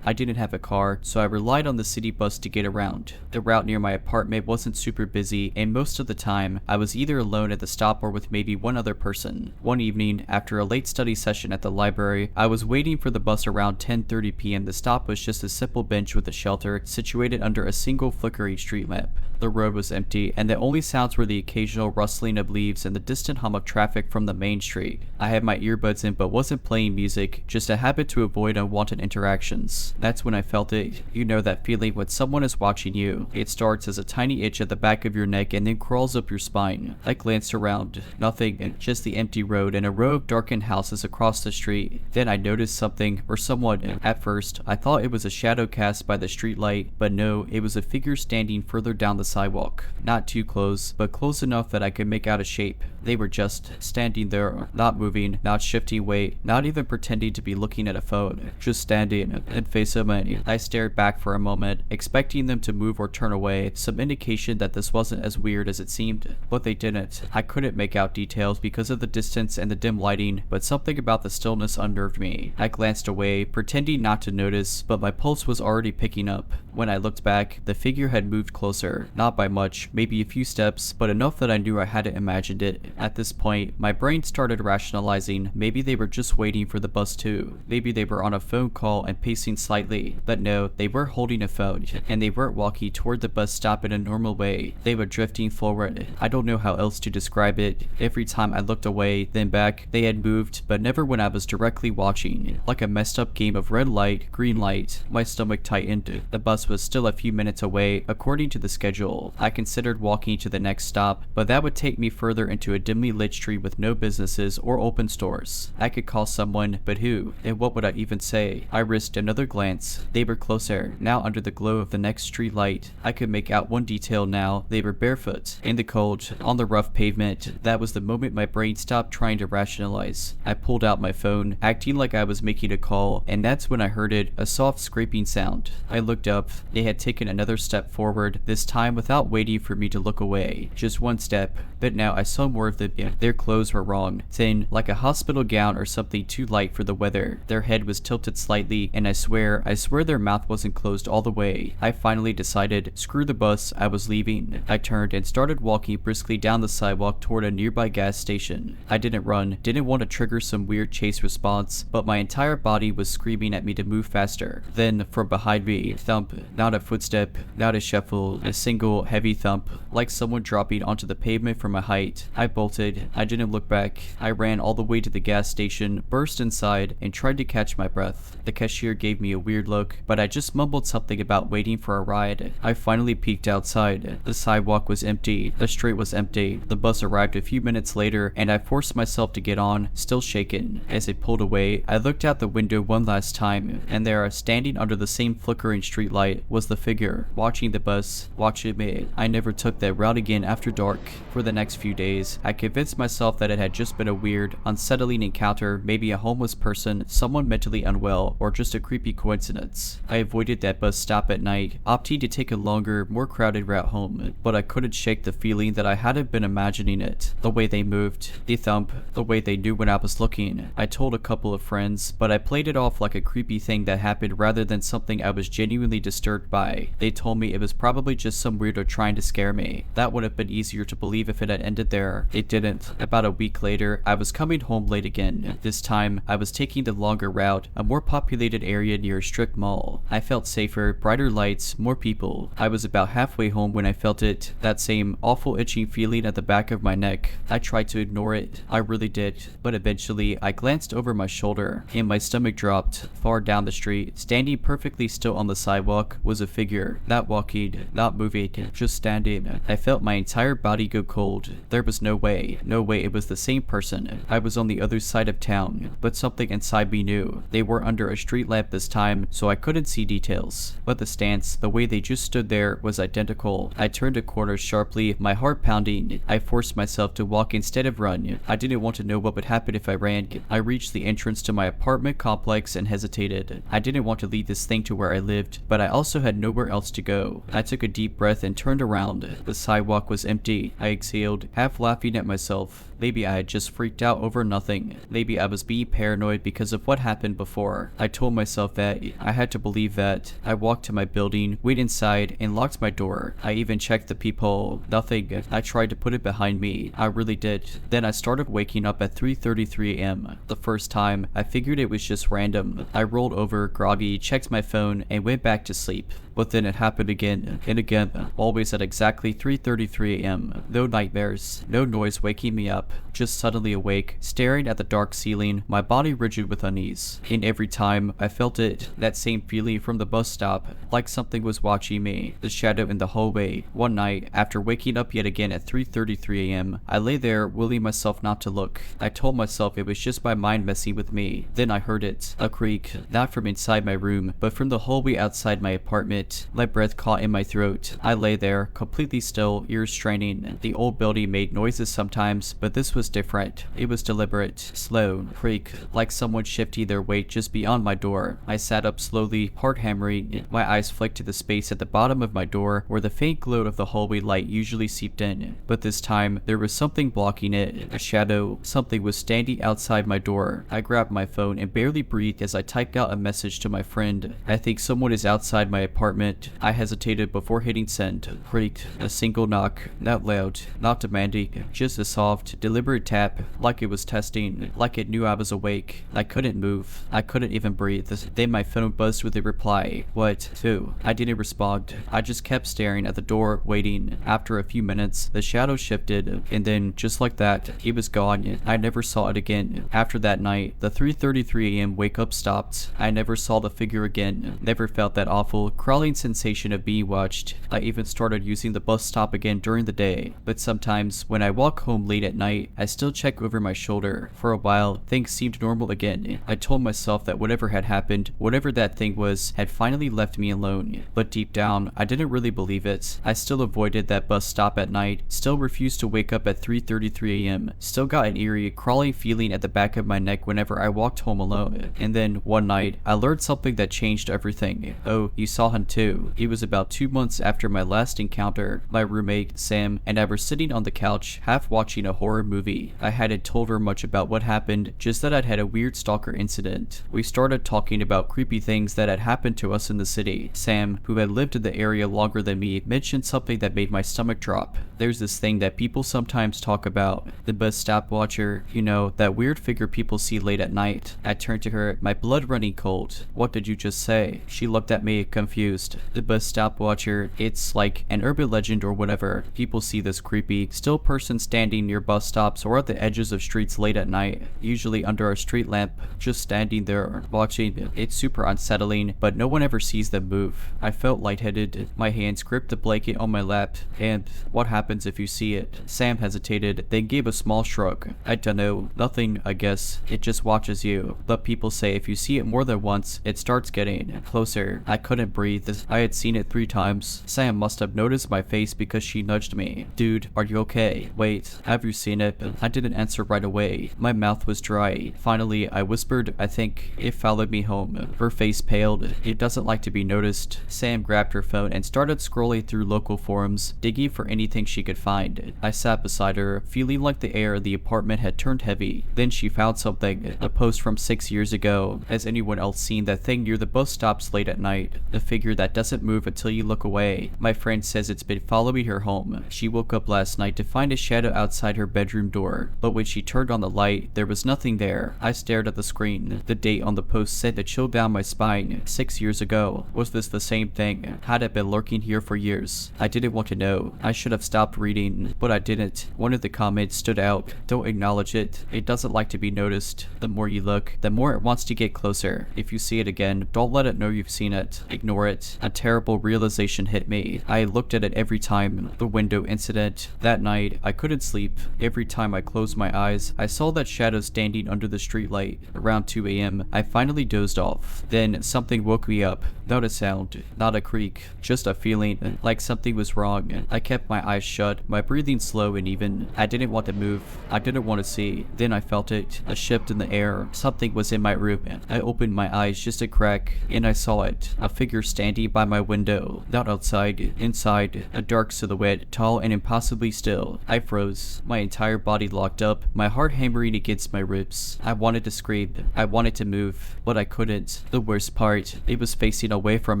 I didn't have a car, so I relied on the city bus to get around. The route near my apartment wasn't super busy, and most of the time, I was either alone at the stop or with maybe one other person. One evening, after a late study session at the library, I was waiting for the bus around 10:30 p.m. The stop was just a simple bench with a shelter situated under a single flickering street lamp. The road was empty, and the only sounds were the occasional rustling of leaves and the distant hum of traffic from the main street. I had my earbuds in but wasn't playing music, just a habit to avoid unwanted interactions. That's when I felt it. You know that feeling when someone is watching you. It starts as a tiny itch at the back of your neck and then crawls up your spine. I glanced around. Nothing, just the empty road and a row of darkened houses across the street. Then I noticed something, or someone. At first, I thought it was a shadow cast by the street light, but no, it was a figure standing further down the sidewalk. Not too close, but close enough that I could make out a shape. They were just standing there, not moving, not shifting weight, not even pretending to be looking at a phone. Just standing and face up at me. I stared back for a moment, expecting them to move or turn away, some indication that this wasn't as weird as it seemed. But they didn't. I couldn't make out details because of the distance and the dim lighting, but something about the stillness unnerved me. I glanced away, pretending not to notice, but my pulse was already picking up. When I looked back, the figure had moved closer. Not by much, maybe a few steps, but enough that I knew I hadn't imagined it. At this point, my brain started rationalizing. Maybe they were just waiting for the bus too. Maybe they were on a phone call and pacing slightly, but no, they were holding a phone, and they weren't walking toward the bus stop in a normal way. They were drifting forward. I don't know how else to describe it. Every time I looked away, then back, they had moved, but never when I was directly watching. Like a messed up game of red light, green light. My stomach tightened. The bus was still a few minutes away, according to the schedule. I considered walking to the next stop, but that would take me further into a dimly lit street with no businesses or open stores. I could call someone, but who? And what would I even say? I risked another glance. They were closer, now under the glow of the next street light. I could make out one detail now. They were barefoot, in the cold, on the rough pavement. That was the moment my brain stopped trying to rationalize. I pulled out my phone, acting like I was making a call, and that's when I heard it, a soft scraping sound. I looked up. They had taken another step forward, this time without waiting for me to look away. Just one step, but now I saw more of them. Their clothes were wrong, thin, like a hospital gown or something too light for the weather. Their head was tilted slightly, and I swear their mouth wasn't closed all the way. I finally decided, screw the bus, I was leaving. I turned and started walking briskly down the sidewalk toward a nearby gas station. I didn't run, didn't want to trigger some weird chase response, but my entire body was screaming at me to move faster. Then, from behind me, thump, not a footstep, not a shuffle, a single heavy thump, like someone dropping onto the pavement from a height. I bolted. I didn't look back. I ran all the way to the gas station, burst inside, and tried to catch my breath. The cashier gave me a weird look, but I just mumbled something about waiting for a ride. I finally peeked outside. The sidewalk was empty. The street was empty. The bus arrived a few minutes later, and I forced myself to get on, still shaken. As it pulled away, I looked out the window one last time, and there, standing under the same flickering streetlight, was the figure, watching the bus, watching me. I never took that route again after dark. For the next few days, I convinced myself that it had just been a weird, unsettling encounter, maybe a homeless person, someone mentally unwell, or just a creepy coincidence. I avoided that bus stop at night, opting to take a longer, more crowded route home, but I couldn't shake the feeling that I hadn't been imagining it. The way they moved, the thump, the way they knew when I was looking. I told a couple of friends, but I played it off like a creepy thing that happened rather than something I was genuinely disturbed by. They told me it was probably just some weirdo trying to scare me. That would have been easier to believe if it had ended there. It didn't. About a week later, I was coming home late again. This time, I was taking the longer route, a more populated area near a strip mall. I felt safer, brighter lights, more people. I was about halfway home when I felt it, that same awful itching feeling at the back of my neck. I tried to ignore it. I really did. But eventually, I glanced over my shoulder, and my stomach dropped. Far down the street, standing perfectly still on the sidewalk, was a figure. Not walking, not moving, just standing. I felt my entire body go cold. There was no way it was the same person. I was on the other side of town, but something inside me knew. They were under a street lamp this time, so I couldn't see details. But the stance, the way they just stood there, was identical. I turned a corner sharply, my heart pounding. I forced myself to walk instead of run. I didn't want to know what would happen if I ran. I reached the entrance to my apartment complex and hesitated. I didn't want to lead this thing to where I lived, but I also had nowhere else to go. I took a deep breath and turned around. The sidewalk was empty. I exhaled, half laughing at myself. Maybe I had just freaked out over nothing. Maybe I was being paranoid because of what happened before. I told myself that I had to believe that. I walked to my building, went inside, and locked my door. I even checked the peephole. Nothing. I tried to put it behind me. I really did. Then I started waking up at 3:33 a.m. The first time, I figured it was just random. I rolled over, groggy, checked my phone, and went back to sleep. But then it happened again and again, always at exactly 3:33 a.m. No nightmares, no noise waking me up, just suddenly awake, staring at the dark ceiling, my body rigid with unease. And every time, I felt it, that same feeling from the bus stop, like something was watching me, the shadow in the hallway. One night, after waking up yet again at 3:33 a.m., I lay there, willing myself not to look. I told myself it was just my mind messing with me. Then I heard it, a creak, not from inside my room, but from the hallway outside my apartment. My breath caught in my throat. I lay there, completely still, ears straining. The old building made noises sometimes, but this was different. It was deliberate, slow, creak, like someone shifting their weight just beyond my door. I sat up slowly, heart hammering. My eyes flicked to the space at the bottom of my door, where the faint glow of the hallway light usually seeped in. But this time, there was something blocking it. A shadow. Something was standing outside my door. I grabbed my phone and barely breathed as I typed out a message to my friend. I think someone is outside my apartment. apartment. I hesitated before hitting send. Creaked. A single knock. Not loud. Not demanding. Just a soft, deliberate tap. Like it was testing. Like it knew I was awake. I couldn't move. I couldn't even breathe. Then my phone buzzed with a reply. What? Who? I didn't respond. I just kept staring at the door, waiting. After a few minutes, the shadow shifted, and then, just like that, it was gone. I never saw it again. After that night, the 3:33 a.m. wake-up stopped. I never saw the figure again. Never felt that awful, crawling sensation of being watched. I even started using the bus stop again during the day, but sometimes, when I walk home late at night, I still check over my shoulder. For a while, things seemed normal again. I told myself that whatever had happened, whatever that thing was, had finally left me alone. But deep down, I didn't really believe it. I still avoided that bus stop at night, still refused to wake up at 3:33 a.m., still got an eerie, crawling feeling at the back of my neck whenever I walked home alone. And then, one night, I learned something that changed everything. Oh, you saw him too. It was about 2 months after my last encounter. My roommate, Sam, and I were sitting on the couch, half watching a horror movie. I hadn't told her much about what happened, just that I'd had a weird stalker incident. We started talking about creepy things that had happened to us in the city. Sam, who had lived in the area longer than me, mentioned something that made my stomach drop. There's this thing that people sometimes talk about, the bus stop watcher, you know, that weird figure people see late at night. I turned to her, my blood running cold. What did you just say? She looked at me, confused. The bus stop watcher, it's like an urban legend or whatever. People see this creepy, still person standing near bus stops or at the edges of streets late at night, usually under a street lamp, just standing there, watching. It's super unsettling, but no one ever sees them move. I felt lightheaded. My hands gripped the blanket on my lap. And what happens if you see it? Sam hesitated, then gave a small shrug. I dunno. Nothing, I guess. It just watches you. But people say if you see it more than once, it starts getting closer. I couldn't breathe. I had seen it 3 times. Sam must have noticed my face because she nudged me. Dude, are you okay? Wait, have you seen it? I didn't answer right away. My mouth was dry. Finally, I whispered, I think. It followed me home. Her face paled. It doesn't like to be noticed. Sam grabbed her phone and started scrolling through local forums, digging for anything she could find. I sat beside her, feeling like the air in the apartment had turned heavy. Then she found something, a post from 6 years ago. Has anyone else seen that thing near the bus stops late at night? The figure that doesn't move until you look away. My friend says it's been following her home. She woke up last night to find a shadow outside her bedroom door, but when she turned on the light, there was nothing there. I stared at the screen. The date on the post sent a chill down my spine. 6 years ago. Was this the same thing? Had it been lurking here for years? I didn't want to know. I should have stopped reading, but I didn't. One of the comments stood out. Don't acknowledge it. It doesn't like to be noticed. The more you look, the more it wants to get closer. If you see it again, don't let it know you've seen it. Ignore it. A terrible realization hit me. I looked at it every time. The window incident. That night, I couldn't sleep. Every time I closed my eyes, I saw that shadow standing under the streetlight. Around 2 a.m., I finally dozed off. Then something woke me up. Not a sound, not a creak, just a feeling like something was wrong. I kept my eyes shut, my breathing slow and even. I didn't want to move. I didn't want to see. Then I felt it, a shift in the air. Something was in my room. I opened my eyes just a crack, and I saw it. A figure standing by my window. Not outside, inside. A dark silhouette, tall and impossibly still. I froze. My entire body locked up, my heart hammering against my ribs. I wanted to scream. I wanted to move, but I couldn't. The worst part, it was facing away from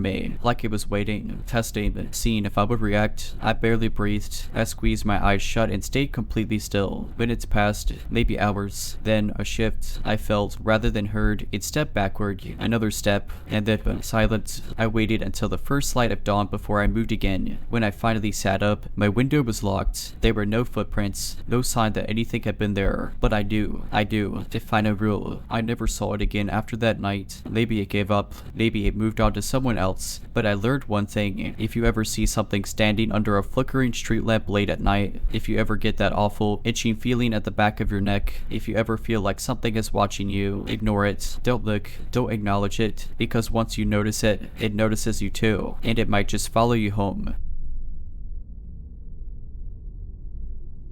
me, like it was waiting, testing, seeing if I would react. I barely breathed. I squeezed my eyes shut and stayed completely still. Minutes passed, maybe hours. Then a shift. I felt, rather than heard, it stepped backward, another step, and then silence. I waited until the first light of dawn before I moved again. When I finally sat up, my window was locked. There were no footprints, no sign that anything had been there. But I do, define a rule. I never saw it again after that night. Maybe it gave up, maybe it moved on to someone else, but I learned one thing. If you ever see something standing under a flickering street lamp late at night, if you ever get that awful, itching feeling at the back of your neck, if you ever feel like something is watching you, ignore it. Don't look, don't acknowledge it, because once you notice it, it notices you too, and it might just follow you home.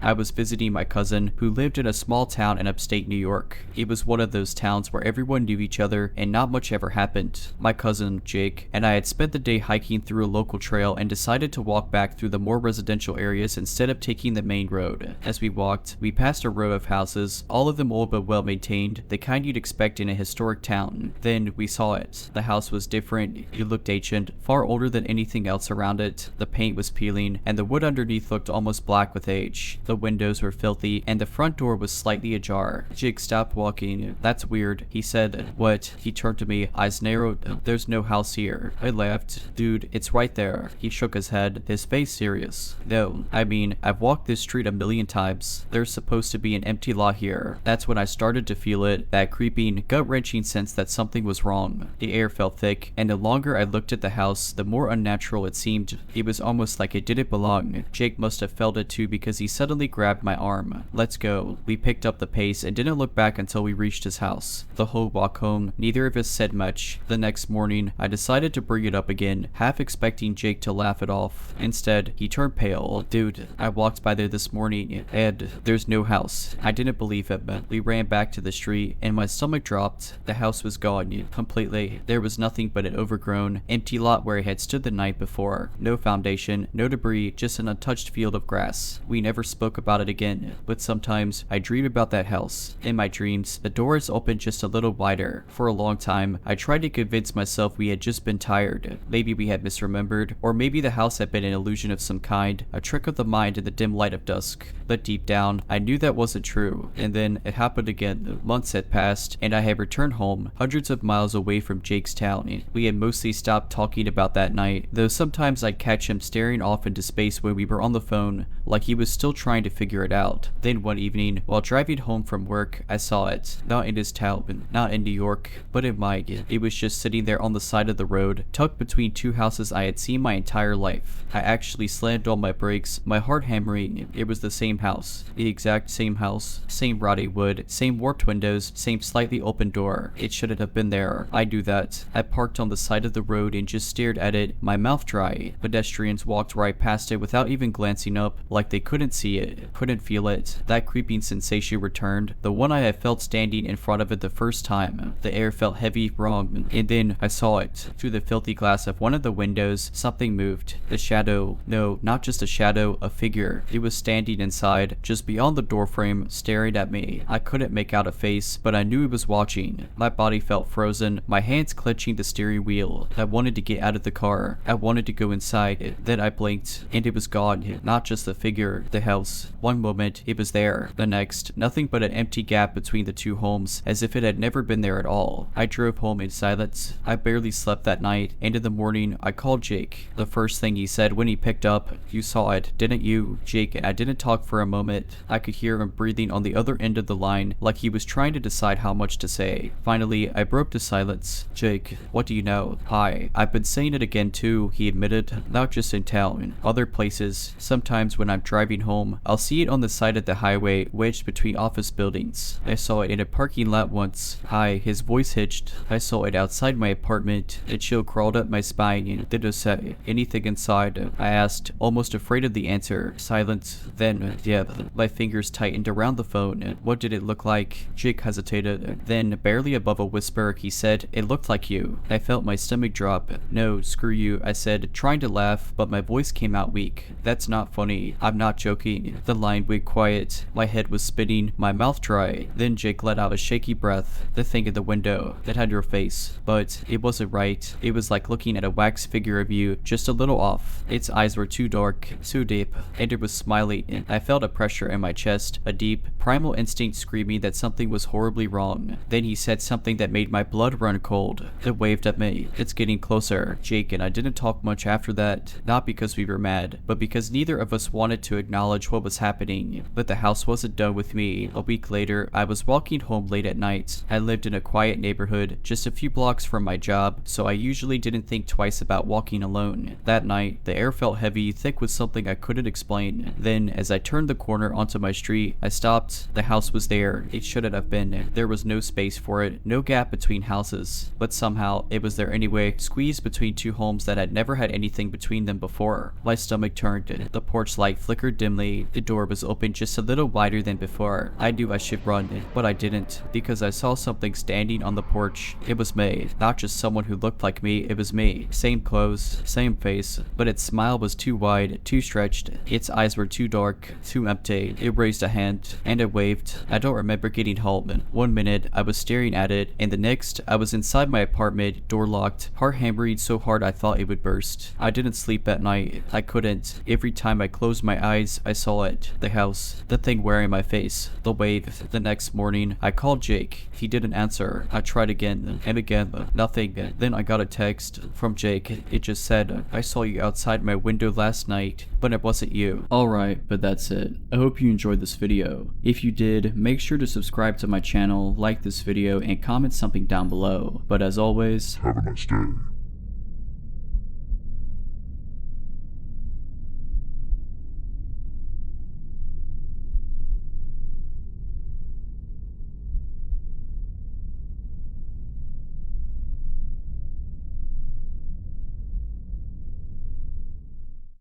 I was visiting my cousin who lived in a small town in upstate New York. It was one of those towns where everyone knew each other and not much ever happened. My cousin, Jake, and I had spent the day hiking through a local trail and decided to walk back through the more residential areas instead of taking the main road. As we walked, we passed a row of houses, all of them old but well maintained, the kind you'd expect in a historic town. Then we saw it. The house was different. It looked ancient, far older than anything else around it. The paint was peeling, and the wood underneath looked almost black with age. The windows were filthy, and the front door was slightly ajar. Jake stopped walking. "That's weird," he said. "What?" He turned to me, eyes narrowed. "There's no house here." I laughed. "Dude, it's right there." He shook his head, his face serious. "No, I mean, I've walked this street a million times. There's supposed to be an empty lot here." That's when I started to feel it, that creeping, gut-wrenching sense that something was wrong. The air felt thick, and the longer I looked at the house, the more unnatural it seemed. It was almost like it didn't belong. Jake must have felt it too because he suddenly grabbed my arm. "Let's go." We picked up the pace and didn't look back until we reached his house. The whole walk home, neither of us said much. The next morning, I decided to bring it up again, half expecting Jake to laugh it off. Instead, he turned pale. "Dude, I walked by there this morning, and there's no house." I didn't believe him. We ran back to the street, and my stomach dropped. The house was gone, completely. There was nothing but an overgrown, empty lot where I had stood the night before. No foundation, no debris, just an untouched field of grass. We never spoke about it again, but sometimes I dream about that house. In my dreams, the doors opened just a little wider. For a long time, I tried to convince myself we had just been tired. Maybe we had misremembered, or maybe the house had been an illusion of some kind, a trick of the mind in the dim light of dusk. But deep down, I knew that wasn't true. And then it happened again. Months had passed, and I had returned home, hundreds of miles away from Jake's town. We had mostly stopped talking about that night, though sometimes I'd catch him staring off into space when we were on the phone, like he was still trying to figure it out. Then one evening, while driving home from work, I saw it. Not in his town, not in New York, but in mine. It was just sitting there on the side of the road, tucked between two houses I had seen my entire life. I actually slammed on my brakes, my heart hammering. It was the same house. The exact same house. Same rotting wood, same warped windows, same slightly open door. It shouldn't have been there. I knew that. I parked on the side of the road and just stared at it, my mouth dry. Pedestrians walked right past it without even glancing up, like they couldn't see it, couldn't feel it. That creeping sensation returned, the one I had felt standing in front of it the first time. The air felt heavy, wrong, and then I saw it. Through the filthy glass of one of the windows, something moved. The shadow, no, not just a shadow, a figure. It was standing inside, just beyond the doorframe, staring at me. I couldn't make out a face, but I knew it was watching. My body felt frozen, my hands clenching the steering wheel. I wanted to get out of the car. I wanted to go inside. Then I blinked, and it was gone. Not just the figure, the house. One moment, it was there. The next, nothing but an empty gap between the two homes, as if it had never been there at all. I drove home in silence. I barely slept that night, and in the morning, I called Jake. The first thing he said when he picked up, "You saw it, didn't you?" Jake and I didn't talk for a moment. I could hear him breathing on the other end of the line, like he was trying to decide how much to say. Finally, I broke the silence. "Jake, what do you know?" "Hi, I've been saying it again too," he admitted. "Not just in town, other places. Sometimes when I'm driving home, I'll see it on the side of the highway, wedged between office buildings. I saw it in a parking lot once." "Hi," his voice hitched. "I saw it outside my apartment." A chill crawled up my spine. "Did it say anything inside?" I asked, almost afraid of the answer. Silence. Then, yeah, my fingers tightened around the phone. "What did it look like?" Jake hesitated. Then, barely above a whisper, he said, "It looked like you." I felt my stomach drop. "No, screw you," I said, trying to laugh, but my voice came out weak. "That's not funny. I'm not joking." The line went quiet. My head was spinning, my mouth dry. Then Jake let out a shaky breath. "The thing in the window that had your face. But it wasn't right. It was like looking at a wax figure of you, just a little off. Its eyes were too dark, too deep, and it was smiling." I felt a pressure in my chest, a deep, primal instinct screaming that something was horribly wrong. Then he said something that made my blood run cold. It waved at me. "It's getting closer." Jake and I didn't talk much after that, not because we were mad, but because neither of us wanted to acknowledge what was happening. But the house wasn't done with me. A week later, I was walking home late at night. I lived in a quiet neighborhood, just a few blocks from my job, so I usually didn't think twice about walking alone. That night, the air felt heavy, thick with something I couldn't explain. Then, as I turned the corner onto my street, I stopped. The house was there. It shouldn't have been. There was no space for it, no gap between houses. But somehow, it was there anyway, squeezed between two homes that had never had anything between them before. My stomach turned. The porch light flickered dimly. The door was open just a little wider than before. I knew I should run, but I didn't, because I saw something standing on the porch. It was May. Not just someone who looked like me, it was me. Same clothes, same face, but its smile was too wide, too stretched. Its eyes were too dark, too empty. It raised a hand, and it waved. I don't remember getting home. 1 minute, I was staring at it, and the next, I was inside my apartment, door locked, heart hammering so hard I thought it would burst. I didn't sleep at night. I couldn't. Every time I closed my eyes, I saw it. The house. The thing wearing my face. The wave. The next morning, I called Jake. He didn't answer. I tried again, and again. Nothing. Then I got a text from Jake. It just said, "I saw you outside my window last night, but it wasn't you." Alright, but that's it. I hope you enjoyed this video. If you did, make sure to subscribe to my channel, like this video, and comment something down below. But as always, Have a nice day.